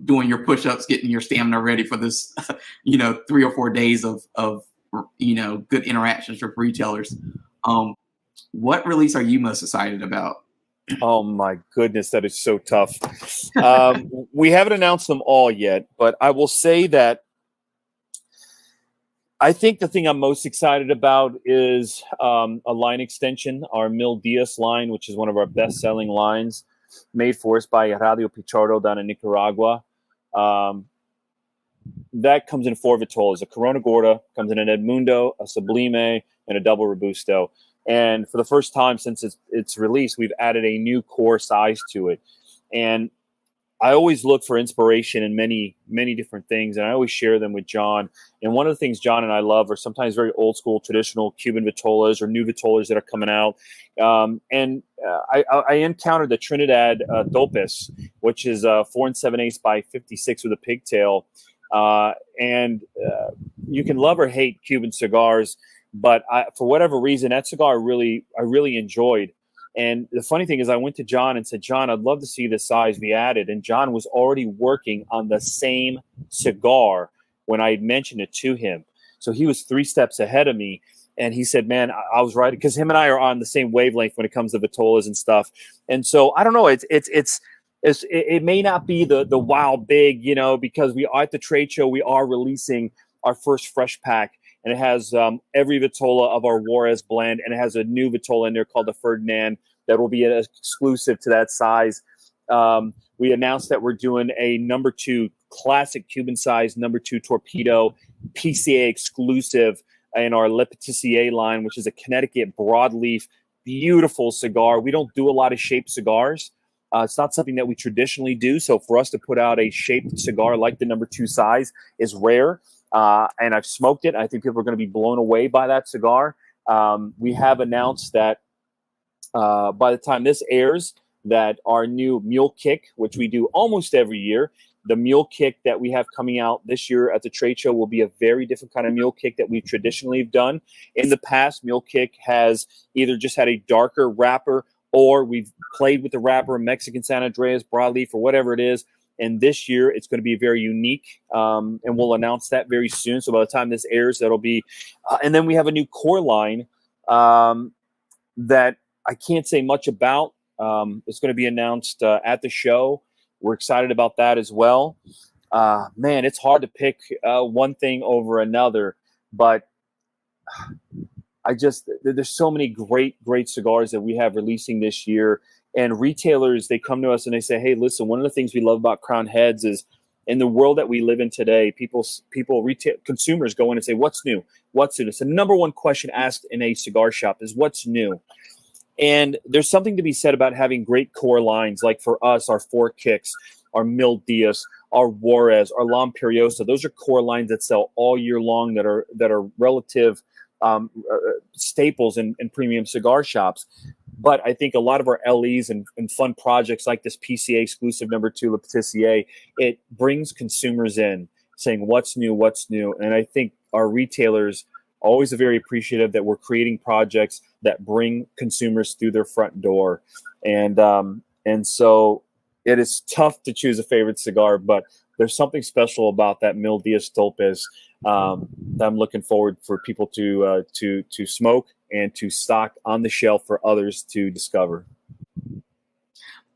doing your push-ups, getting your stamina ready for this, 3 or 4 days of good interactions with retailers. What release are you most excited about? Oh my goodness, that is so tough. We haven't announced them all yet, but I will say that I think the thing I'm most excited about is a line extension, our Mil Diaz line, which is one of our best-selling lines, made for us by Radio Pichardo down in Nicaragua. That comes in 4 vitolas. A Corona Gorda, comes in an Edmundo, a Sublime, and a double Robusto. And for the first time since its release, we've added a new core size to it. And I always look for inspiration in many, many different things, and I always share them with John. And one of the things John and I love are sometimes very old school, traditional Cuban vitolas or new vitolas that are coming out. I encountered the Trinidad Dopes, which is 4 7/8 by 56 with a pigtail. You can love or hate Cuban cigars, but for whatever reason, that cigar I really enjoyed. And the funny thing is, I went to John and said, John, I'd love to see this size be added. And John was already working on the same cigar when I had mentioned it to him. So he was 3 steps ahead of me. And he said, man, I was right, because him and I are on the same wavelength when it comes to vitolas and stuff. And so I don't know, it may not be the wow big, because we are at the trade show, we are releasing our first fresh pack. And it has every vitola of our Juarez blend, and it has a new vitola in there called the Ferdinand that will be exclusive to that size. We announced that we're doing a number 2 classic Cuban size number 2 torpedo PCA exclusive in our Le Patissier line, which is a Connecticut broadleaf, beautiful cigar. We don't do a lot of shaped cigars. It's not something that we traditionally do. So for us to put out a shaped cigar like the number 2 size is rare. And I've smoked it. I think people are going to be blown away by that cigar. We have announced that by the time this airs, that our new Mule Kick, which we do almost every year, the Mule Kick that we have coming out this year at the trade show will be a very different kind of Mule Kick that we've traditionally done. In the past, Mule Kick has either just had a darker wrapper, or we've played with the wrapper, Mexican San Andreas, broadleaf, or whatever it is. And this year, it's going to be very unique, and we'll announce that very soon. So by the time this airs, that'll be and then we have a new core line that I can't say much about. It's going to be announced at the show. We're excited about that as well. Man, it's hard to pick one thing over another, but there's so many great cigars that we have releasing this year. And retailers, they come to us and they say, hey, listen, one of the things we love about Crown Heads is in the world that we live in today, consumers go in and say, what's new? What's new? It's the number one question asked in a cigar shop is what's new? And there's something to be said about having great core lines, like for us, our 4 Kicks, our Mil Diaz, our Juarez, our La Imperiosa. Those are core lines that sell all year long that are relative staples in premium cigar shops. But I think a lot of our LEs and fun projects like this PCA exclusive number 2 Le Patissier, it brings consumers in saying, what's new? And I think our retailers always are very appreciative that we're creating projects that bring consumers through their front door. And so it is tough to choose a favorite cigar, but there's something special about that Mil Diaz Tolpes that I'm looking forward for people to smoke and to stock on the shelf for others to discover.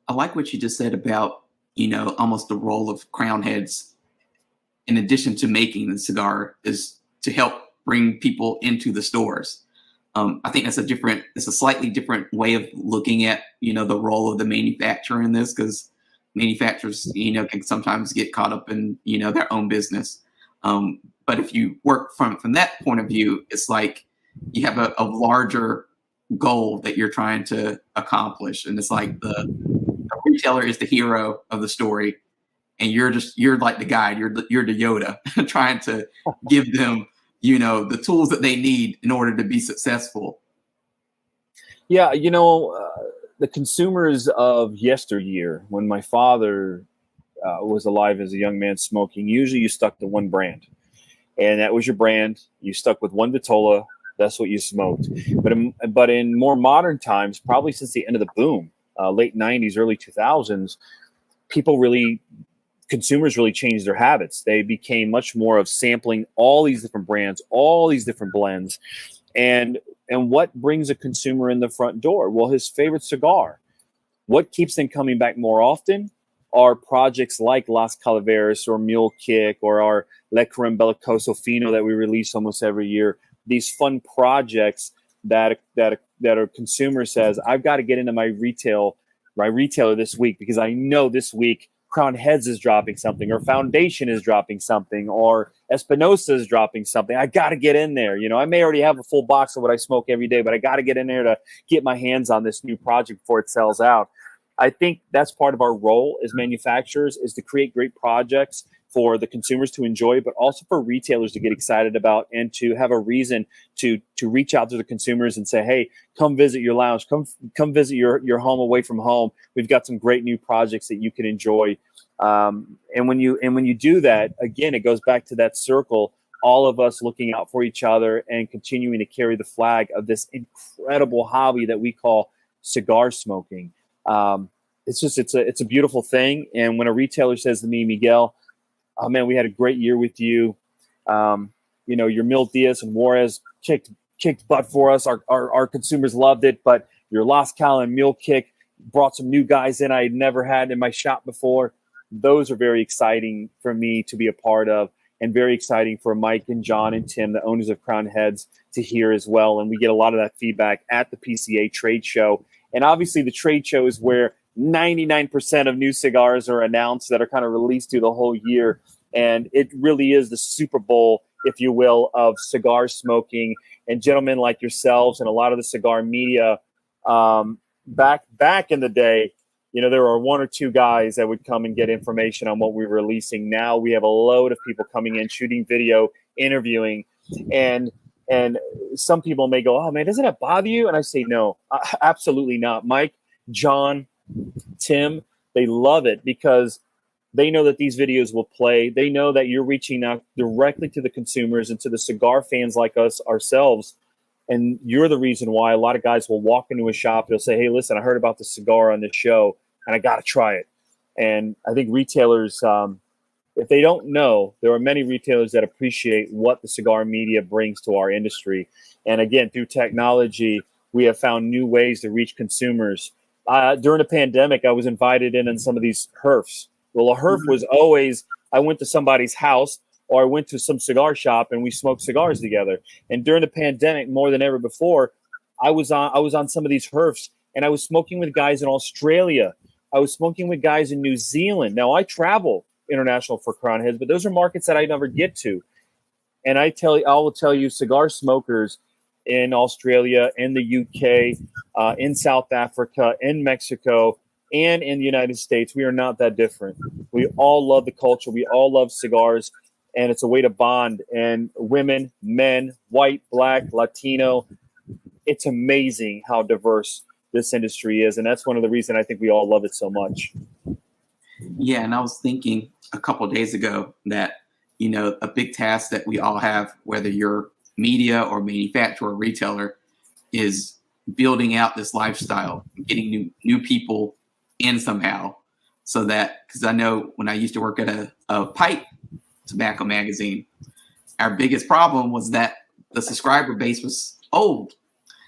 I like what you just said about, almost the role of Crown Heads, in addition to making the cigar, is to help bring people into the stores. I think it's a slightly different way of looking at, the role of the manufacturer in this, because manufacturers, can sometimes get caught up in, their own business. But if you work from that point of view, it's like you have a larger goal that you're trying to accomplish. And it's like the retailer is the hero of the story, and you're like the guide, you're the Yoda trying to give them, the tools that they need in order to be successful. Yeah, the consumers of yesteryear, when my father was alive as a young man smoking, usually you stuck to one brand, and that was your brand. You stuck with one Vitola. That's what you smoked. But in more modern times, probably since the end of the boom, late 90s, early 2000s, consumers really changed their habits. They became much more of sampling all these different brands, all these different blends. And what brings a consumer in the front door? Well, his favorite cigar. What keeps them coming back more often are projects like Las Calaveras or Mule Kick or our Le Creme Bellicoso Fino that we release almost every year. These fun projects that a consumer says, I've got to get into my retailer this week because I know this week Crown Heads is dropping something, or Foundation is dropping something, or Espinosa is dropping something. I got to get in there. I may already have a full box of what I smoke every day, but I got to get in there to get my hands on this new project before it sells out. I think that's part of our role as manufacturers, is to create great projects for the consumers to enjoy, but also for retailers to get excited about and to have a reason to reach out to the consumers and say, hey, come visit your lounge, come visit your home away from home. We've got some great new projects that you can enjoy. And when you do that, again, it goes back to that circle, all of us looking out for each other and continuing to carry the flag of this incredible hobby that we call cigar smoking. It's a beautiful thing. And when a retailer says to me, Miguel, oh man, we had a great year with you. Your Mil Diaz and Juarez kicked butt for us. Our consumers loved it, but your Las Cal and Mule Kick brought some new guys in I had never had in my shop before. Those are very exciting for me to be a part of, and very exciting for Mike and John and Tim, the owners of Crown Heads, to hear as well. And we get a lot of that feedback at the PCA trade show. And obviously the trade show is where 99% of new cigars are announced that are kind of released through the whole year. And it really is the Super Bowl, if you will, of cigar smoking. And gentlemen like yourselves and a lot of the cigar media, back in the day, there were one or two guys that would come and get information on what we were releasing. Now we have a load of people coming in, shooting video, interviewing, and some people may go, oh man, doesn't it bother you? And I say, no, absolutely not. Mike, John, Tim, they love it because they know that these videos will play. They know that you're reaching out directly to the consumers and to the cigar fans like us ourselves. And you're the reason why a lot of guys will walk into a shop. They'll say, hey, listen, I heard about the cigar on this show and I got to try it. And I think retailers, if they don't know, there are many retailers that appreciate what the cigar media brings to our industry. And again, through technology, we have found new ways to reach consumers. During the pandemic, I was invited in on some of these herfs. Well, a herf was always, I went to somebody's house or I went to some cigar shop and we smoked cigars together. And during the pandemic, more than ever before, I was on some of these herfs and I was smoking with guys in Australia. I was smoking with guys in New Zealand. Now, I travel international for Crown Heads, but those are markets that I never get to. And I will tell you, cigar smokers in Australia, in the UK, in South Africa, in Mexico, and in the United States, we are not that different. We all love the culture. We all love cigars, and it's a way to bond. And women, men, white, black, Latino, it's amazing how diverse this industry is. And that's one of the reasons I think we all love it so much. Yeah, and I was thinking a couple of days ago that, a big task that we all have, whether you're media or manufacturer or retailer, is building out this lifestyle, getting new people in somehow. So that, because I know when I used to work at a pipe tobacco magazine, our biggest problem was that the subscriber base was old.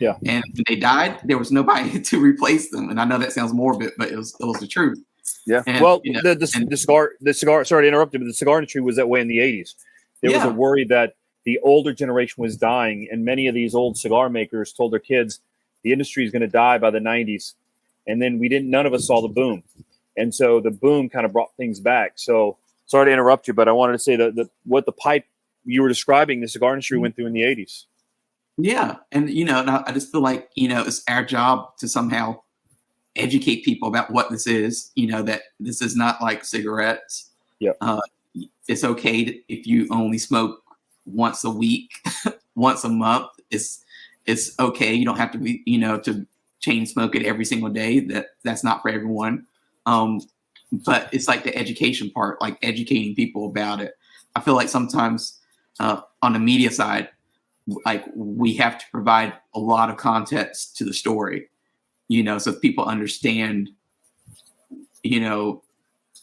Yeah. And when they died, there was nobody to replace them. And I know that sounds morbid, but it was the truth. Yeah. And, well, the cigar, sorry to interrupt you, but the cigar industry was that way in the 80s. There was a worry that the older generation was dying, and many of these old cigar makers told their kids the industry is going to die by the 90s. And then none of us saw the boom. And so the boom kind of brought things back. So sorry to interrupt you, but I wanted to say that what the pipe you were describing, the cigar industry went through in the 80s. Yeah. And, I just feel like, it's our job to somehow educate people about what this is, that this is not like cigarettes. Yeah. It's okay if you only smoke once a week, once a month. It's okay. You don't have to be, to chain smoke it every single day. That's not for everyone. But it's like the education part, like educating people about it. I feel like sometimes on the media side, like we have to provide a lot of context to the story, so people understand, the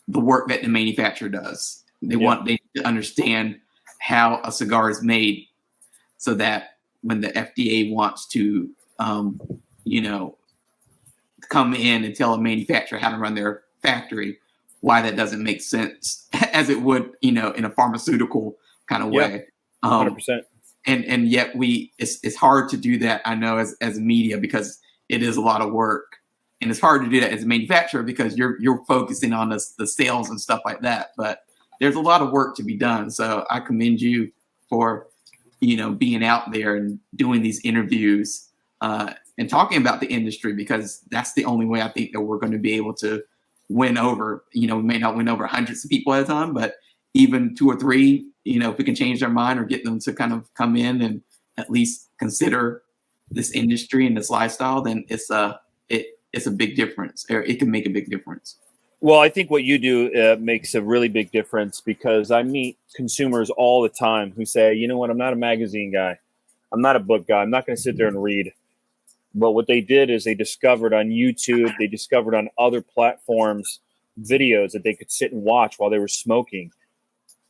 work that the manufacturer does. They to understand how a cigar is made, so that when the FDA wants to, come in and tell a manufacturer how to run their factory, why that doesn't make sense as it would, in a pharmaceutical kind of way. 100%. And yet it's hard to do that, I know, as media, because it is a lot of work, and it's hard to do that as a manufacturer because you're focusing on the sales and stuff like that. But there's a lot of work to be done. So I commend you for, being out there and doing these interviews and talking about the industry, because that's the only way I think that we're going to be able to win over. We may not win over hundreds of people at a time, but even 2 or 3, if we can change their mind or get them to kind of come in and at least consider this industry and this lifestyle, then it's a big difference, or it can make a big difference. Well, I think what you do makes a really big difference, because I meet consumers all the time who say, you know what, I'm not a magazine guy. I'm not a book guy. I'm not going to sit there and read. But what they did is they discovered on YouTube, they discovered on other platforms, videos that they could sit and watch while they were smoking.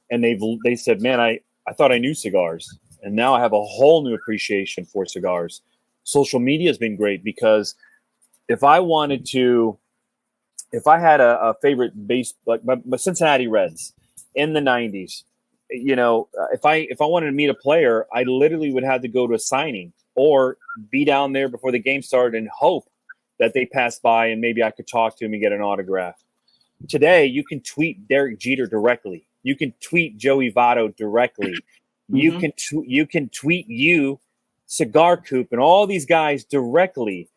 And they said, man, I thought I knew cigars. And now I have a whole new appreciation for cigars. Social media has been great, because if I had a favorite base, like my Cincinnati Reds in the 90s, if I wanted to meet a player, I literally would have to go to a signing or be down there before the game started and hope that they passed by and maybe I could talk to him and get an autograph. Today, you can tweet Derek Jeter directly. You can tweet Joey Votto directly. Mm-hmm. You can tweet Cigar Coop and all these guys directly.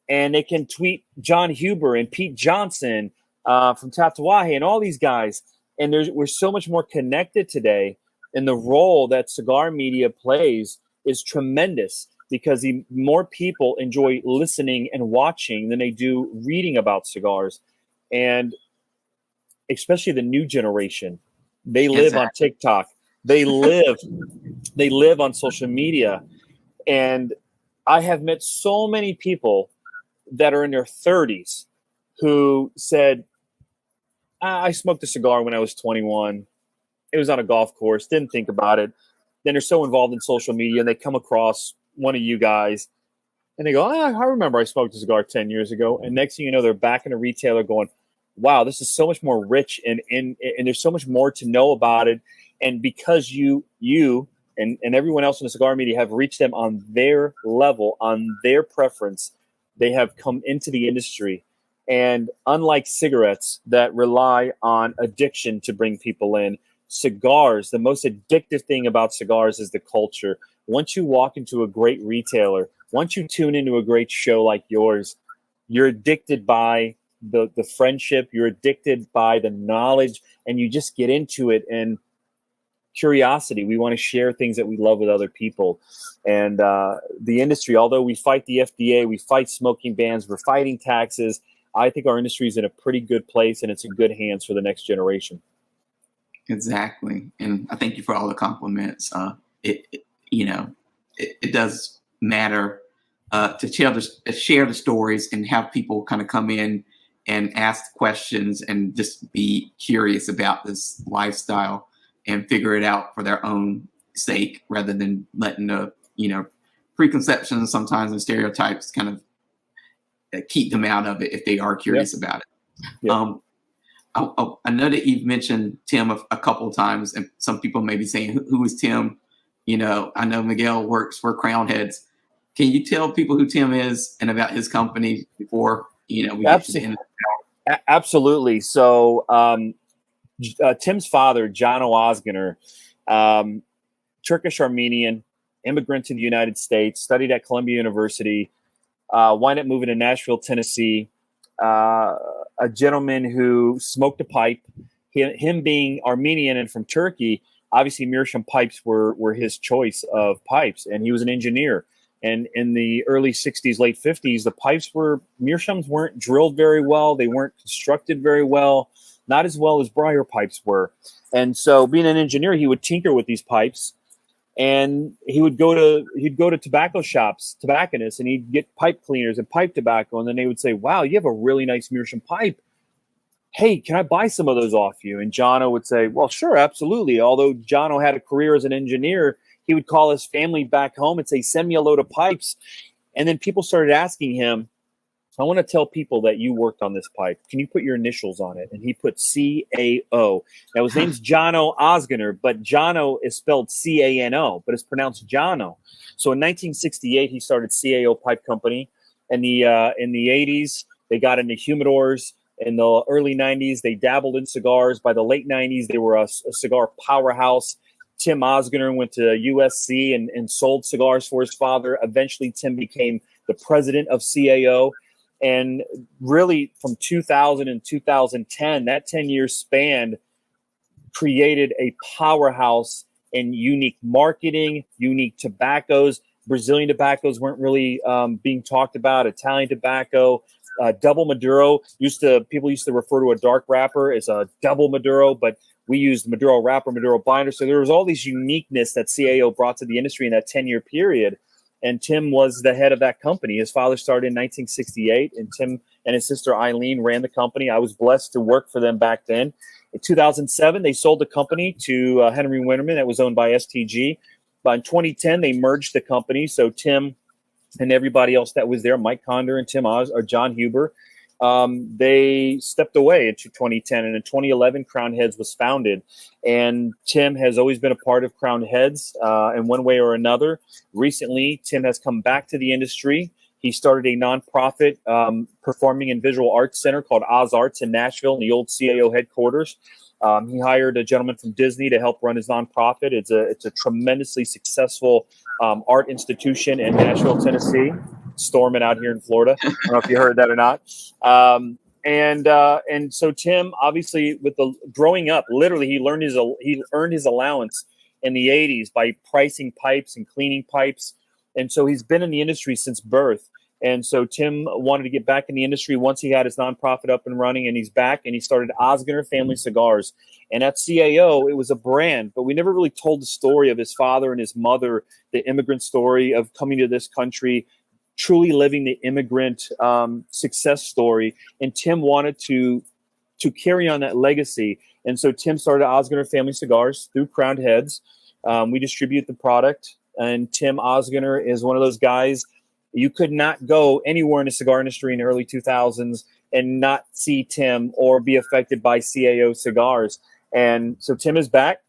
And they can tweet John Huber and Pete Johnson from Tatawahe and all these guys. And we're so much more connected today. And the role that cigar media plays is tremendous, because more people enjoy listening and watching than they do reading about cigars. And especially the new generation, they live on TikTok. They live on social media. And I have met so many people that are in their 30s who said, I smoked a cigar when I was 21. It was on a golf course. Didn't think about it. Then they're so involved in social media, and they come across one of you guys, and they go, I remember I smoked a cigar 10 years ago. And next thing you know, they're back in a retailer going, wow, this is so much more rich, and there's so much more to know about it. And because you and everyone else in the cigar media have reached them on their level, on their preference, they have come into the industry. And unlike cigarettes that rely on addiction to bring people in, cigars, the most addictive thing about cigars is the culture. Once you walk into a great retailer, once you tune into a great show like yours, you're addicted by the friendship, you're addicted by the knowledge, and you just get into it. And curiosity, we want to share things that we love with other people. And the industry, although we fight the FDA, we fight smoking bans, we're fighting taxes, I think our industry is in a pretty good place, and it's in good hands for the next generation. Exactly. And I thank you for all the compliments. It does matter to share the stories and have people kind of come in and ask questions and just be curious about this lifestyle and figure it out for their own sake, rather than letting the preconceptions sometimes and stereotypes kind of keep them out of it if they are curious about it. Yep. I know that you've mentioned Tim a couple of times, and some people may be saying, who is Tim? I know Miguel works for Crown Heads. Can you tell people who Tim is and about his company before, we get to the end? Absolutely. So Tim's father, John Ozgener, Turkish Armenian, immigrant to the United States, studied at Columbia University, wound up moving to Nashville, Tennessee. A gentleman who smoked a pipe. Him being Armenian and from Turkey, obviously Meerschaum pipes were his choice of pipes, and he was an engineer. And in the early 60s, late 50s, the pipes Meerschaums weren't drilled very well. They weren't constructed very well, not as well as Briar pipes were. And so being an engineer, he would tinker with these pipes, and he'd go to tobacco shops, tobacconists, and he'd get pipe cleaners and pipe tobacco. And then they would say, wow, you have a really nice Meerschaum pipe. Hey, can I buy some of those off you? And Jono would say, well, sure, absolutely. Although Jono had a career as an engineer, he would call his family back home and say, send me a load of pipes. And then people started asking him, I want to tell people that you worked on this pipe. Can you put your initials on it? And he put CAO. Now, his name's Jono Ozgener, but Jono is spelled CANO, but it's pronounced Jono. So in 1968, he started CAO Pipe Company. In the 80s, they got into humidors. In the early 90s, they dabbled in cigars. By the late 90s, they were a cigar powerhouse. Tim Ozgener went to USC and sold cigars for his father. Eventually, Tim became the president of CAO. And really, from 2000 and 2010, that 10-year span created a powerhouse in unique marketing, unique tobaccos. Brazilian tobaccos weren't really being talked about. Italian tobacco. Double Maduro people used to refer to a dark wrapper as a double Maduro, but we used Maduro wrapper, Maduro binder. So there was all these uniqueness that CAO brought to the industry in that 10-year period. And Tim was the head of that company. His father started in 1968, and Tim and his sister Eileen ran the company. I was blessed to work for them back then. In 2007, they sold the company to Henry Winterman that was owned by STG. But in 2010, they merged the company. So Tim and everybody else that was there, Mike Condor and John Huber, they stepped away into 2010. And in 2011, Crown Heads was founded. And Tim has always been a part of Crown Heads in one way or another. Recently, Tim has come back to the industry. He started a nonprofit performing and visual arts center called Oz Arts in Nashville, in the old CAO headquarters. He hired a gentleman from Disney to help run his nonprofit. It's a tremendously successful art institution in Nashville, Tennessee. Storming out here in Florida. I don't know if you heard that or not. And so Tim, obviously, with the growing up, literally he earned his allowance in the 80s by pricing pipes and cleaning pipes. And so he's been in the industry since birth. And so Tim wanted to get back in the industry once he had his nonprofit up and running, and he's back, and he started Ozgener Family Cigars. And at CAO, it was a brand, but we never really told the story of his father and his mother, the immigrant story of coming to this country, truly living the immigrant success story. And Tim wanted to carry on that legacy. And so Tim started Ozgener Family Cigars through Crown Heads. We distribute the product, and Tim Ozgener is one of those guys. You could not go anywhere in the cigar industry in the early 2000s and not see Tim or be affected by CAO cigars. And so Tim is back,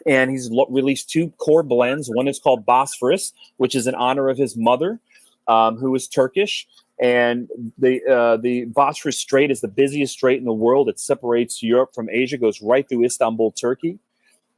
and he's released two core blends. One is called Bosphorus, which is in honor of his mother, who was Turkish. And the Bosphorus Strait is the busiest strait in the world. It separates Europe from Asia, goes right through Istanbul, Turkey.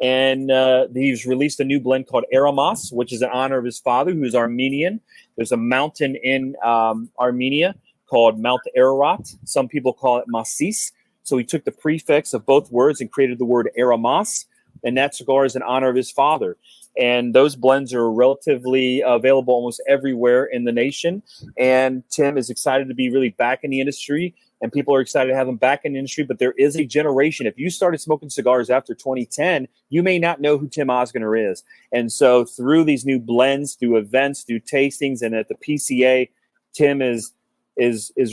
And he's released a new blend called Aramas, which is in honor of his father, who's Armenian. There's a mountain in Armenia called Mount Ararat. Some people call it Masis. So he took the prefix of both words and created the word Aramas. And that cigar is in honor of his father. And those blends are relatively available almost everywhere in the nation. And Tim is excited to be really back in the industry. And people are excited to have him back in the industry. But there is a generation. If you started smoking cigars after 2010, you may not know who Tim Ozgener is. And so through these new blends, through events, through tastings, and at the PCA, Tim is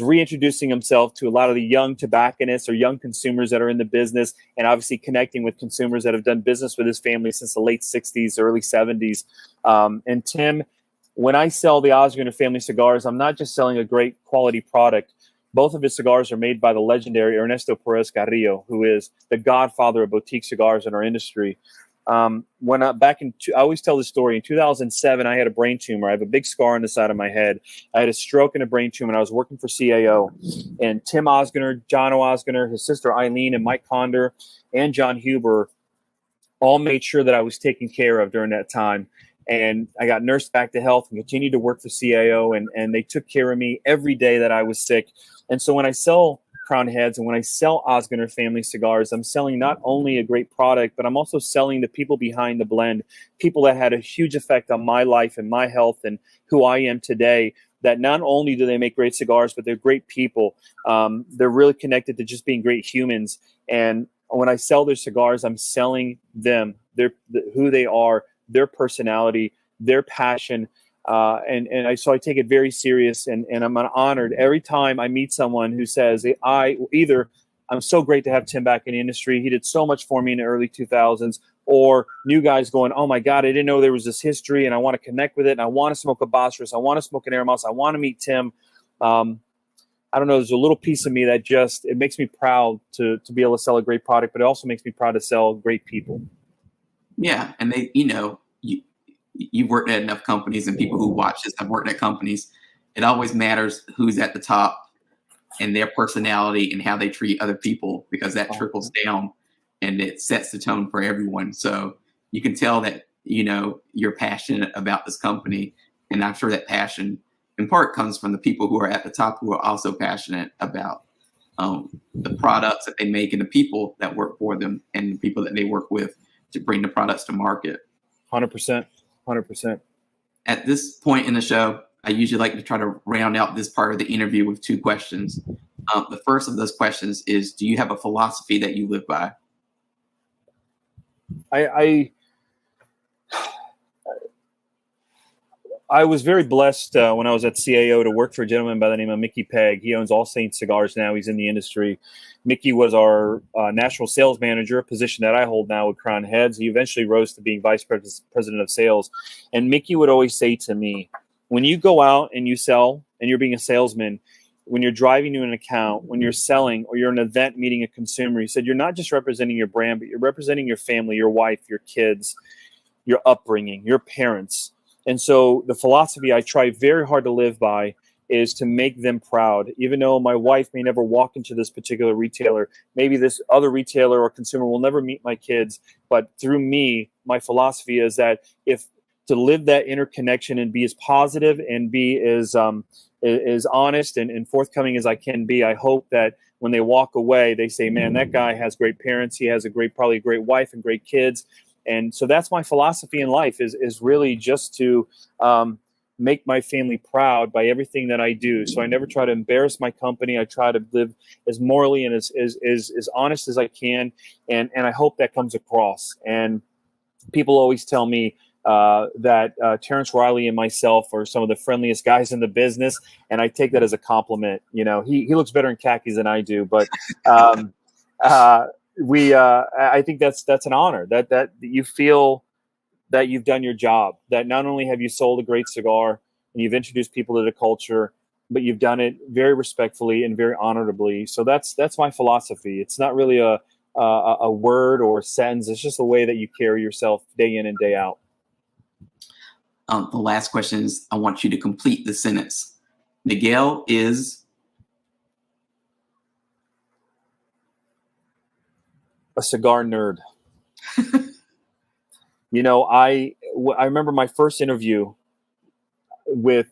reintroducing himself to a lot of the young tobacconists or young consumers that are in the business, and obviously connecting with consumers that have done business with his family since the late 60s, early 70s. And Tim, when I sell the Ozgener family cigars, I'm not just selling a great quality product. Both of his cigars are made by the legendary Ernesto Perez Carrillo, who is the godfather of boutique cigars in our industry. When I always tell this story. In 2007, I had a brain tumor. I have a big scar on the side of my head. I had a stroke and a brain tumor, and I was working for CAO. And Tim Ozgener, John Ozgener, his sister Eileen, and Mike Conder, and John Huber all made sure that I was taken care of during that time. And I got nursed back to health and continued to work for CAO, and they took care of me every day that I was sick. And so when I sell Crown Heads and when I sell Ozgener family cigars, I'm selling not only a great product, but I'm also selling the people behind the blend, people that had a huge effect on my life and my health and who I am today, that not only do they make great cigars, but they're great people. They're really connected to just being great humans. And when I sell their cigars, I'm selling them, who they are, their personality, their passion. So I take it very serious, and I'm honored every time I meet someone who says, I'm so great to have Tim back in the industry. He did so much for me in the early 2000s, or new guys going, oh my God, I didn't know there was this history and I want to connect with it. And I want to smoke a Bosphorus. I want to smoke an Air Mouse. I want to meet Tim. I don't know. There's a little piece of me that it makes me proud to be able to sell a great product, but it also makes me proud to sell great people. Yeah. And you've worked at enough companies, and people who watch this have worked at companies. It always matters who's at the top and their personality and how they treat other people, because that trickles down and it sets the tone for everyone. So you can tell that, you're passionate about this company. And I'm sure that passion in part comes from the people who are at the top, who are also passionate about the products that they make and the people that work for them and the people that they work with to bring the products to market. 100%. 100%. At this point in the show, I usually like to try to round out this part of the interview with 2 questions. The first of those questions is, do you have a philosophy that you live by? I was very blessed when I was at CAO to work for a gentleman by the name of Mickey Pegg. He owns All Saints Cigars now. He's in the industry. Mickey was our national sales manager, a position that I hold now with Crown Heads. He eventually rose to being vice president of sales. And Mickey would always say to me, when you go out and you sell and you're being a salesman, when you're driving to an account, when you're selling, or you're in an event meeting a consumer, he said, you're not just representing your brand, but you're representing your family, your wife, your kids, your upbringing, your parents. And so the philosophy I try very hard to live by is to make them proud. Even though my wife may never walk into this particular retailer, maybe this other retailer or consumer will never meet my kids, but through me, my philosophy is that to live that interconnection and be as positive and be as honest and forthcoming as I can be, I hope that when they walk away, they say, man, that guy has great parents. He has probably a great wife and great kids. And so that's my philosophy in life is really just to make my family proud by everything that I do. So I never try to embarrass my company. I try to live as morally and as honest as I can. And I hope that comes across. And people always tell me that Terrence Riley and myself are some of the friendliest guys in the business. And I take that as a compliment. He looks better in khakis than I do, but I think that's an honor that you feel that you've done your job, that not only have you sold a great cigar and you've introduced people to the culture, but you've done it very respectfully and very honorably. So that's my philosophy. It's not really a word or a sentence. It's just the way that you carry yourself day in and day out. The last question is, I want you to complete the sentence. Miguel is a cigar nerd. I remember my first interview my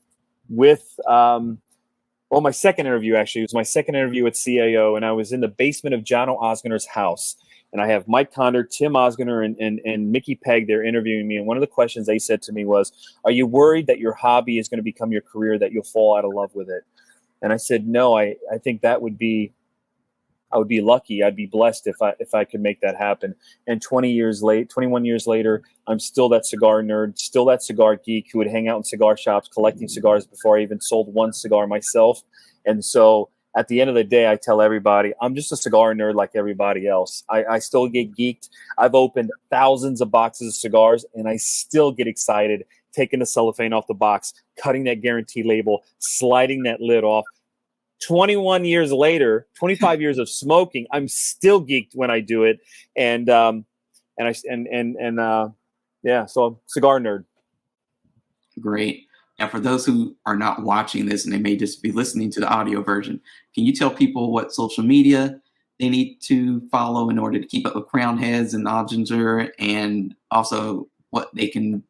second interview, actually. It was my second interview at CAO, and I was in the basement of John Ozgener's house. And I have Mike Conder, Tim Ozgener, and Mickey Pegg there interviewing me. And one of the questions they said to me was, are you worried that your hobby is going to become your career, that you'll fall out of love with it? And I said, no, I think I would be lucky. I'd be blessed if I could make that happen. And 21 years later, I'm still that cigar nerd, still that cigar geek who would hang out in cigar shops collecting cigars before I even sold one cigar myself. And so at the end of the day, I tell everybody, I'm just a cigar nerd like everybody else. I still get geeked. I've opened thousands of boxes of cigars, and I still get excited taking the cellophane off the box, cutting that guarantee label, sliding that lid off. 21 years later, 25 years of smoking, I'm still geeked when I do it. And So cigar nerd. Great. Now, for those who are not watching this and they may just be listening to the audio version, can you tell people what social media they need to follow in order to keep up with Crown Heads and Ozgener, and also how they can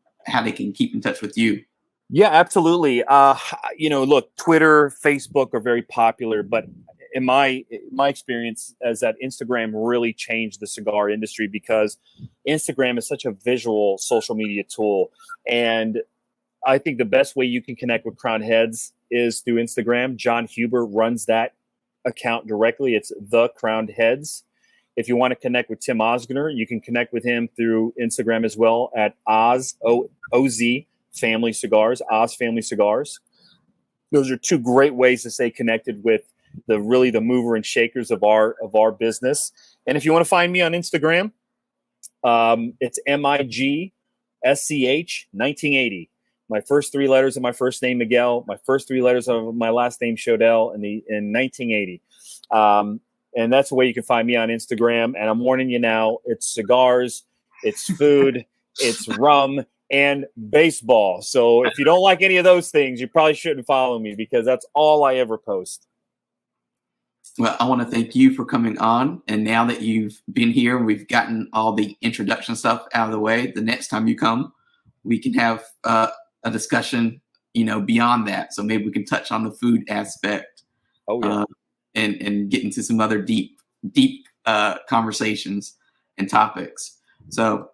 keep in touch with you? Yeah, absolutely. Look, Twitter, Facebook are very popular, but in my experience is that Instagram really changed the cigar industry, because Instagram is such a visual social media tool. And I think the best way you can connect with Crown Heads is through Instagram. John Huber runs that account directly. It's The Crown Heads. If you want to connect with Tim Ozgener, you can connect with him through Instagram as well at Oz Family Cigars, Oz Family Cigars. Those are two great ways to stay connected with the mover and shakers of our business. And if you want to find me on Instagram, it's MIGSCH 1980. My first three letters of my first name, Miguel, my first three letters of my last name, Schoedel, in 1980. And that's the way you can find me on Instagram. And I'm warning you now, it's cigars, it's food, it's rum, and baseball. So if you don't like any of those things, you probably shouldn't follow me, because that's all I ever post. Well, I want to thank you for coming on. And now that you've been here and we've gotten all the introduction stuff out of the way, the next time you come, we can have a discussion, beyond that. So maybe we can touch on the food aspect. Oh, yeah. And get into some other deep conversations and topics. So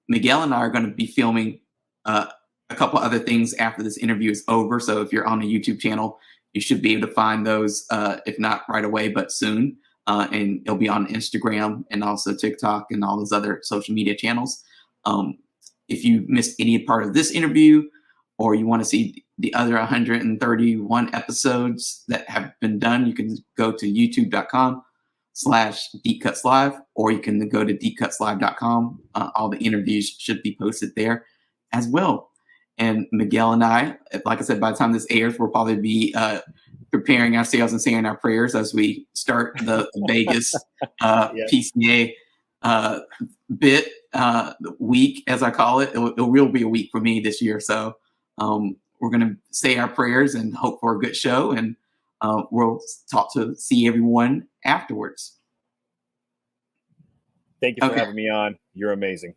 Miguel and I are going to be filming a couple other things after this interview is over. So if you're on the YouTube channel, you should be able to find those, if not right away, but soon. And it'll be on Instagram and also TikTok and all those other social media channels. If you missed any part of this interview, or you want to see the other 131 episodes that have been done, you can go to youtube.com/deepcutslive, or you can go to deepcutslive.com. All the interviews should be posted there as well. And Miguel and I, like I said, by the time this airs, we'll probably be preparing ourselves and saying our prayers as we start the Vegas PCA bit week, as I call it. It will be a week for me this year. So we're going to say our prayers and hope for a good show, and we'll see everyone afterwards. Thank you for having me on. You're amazing.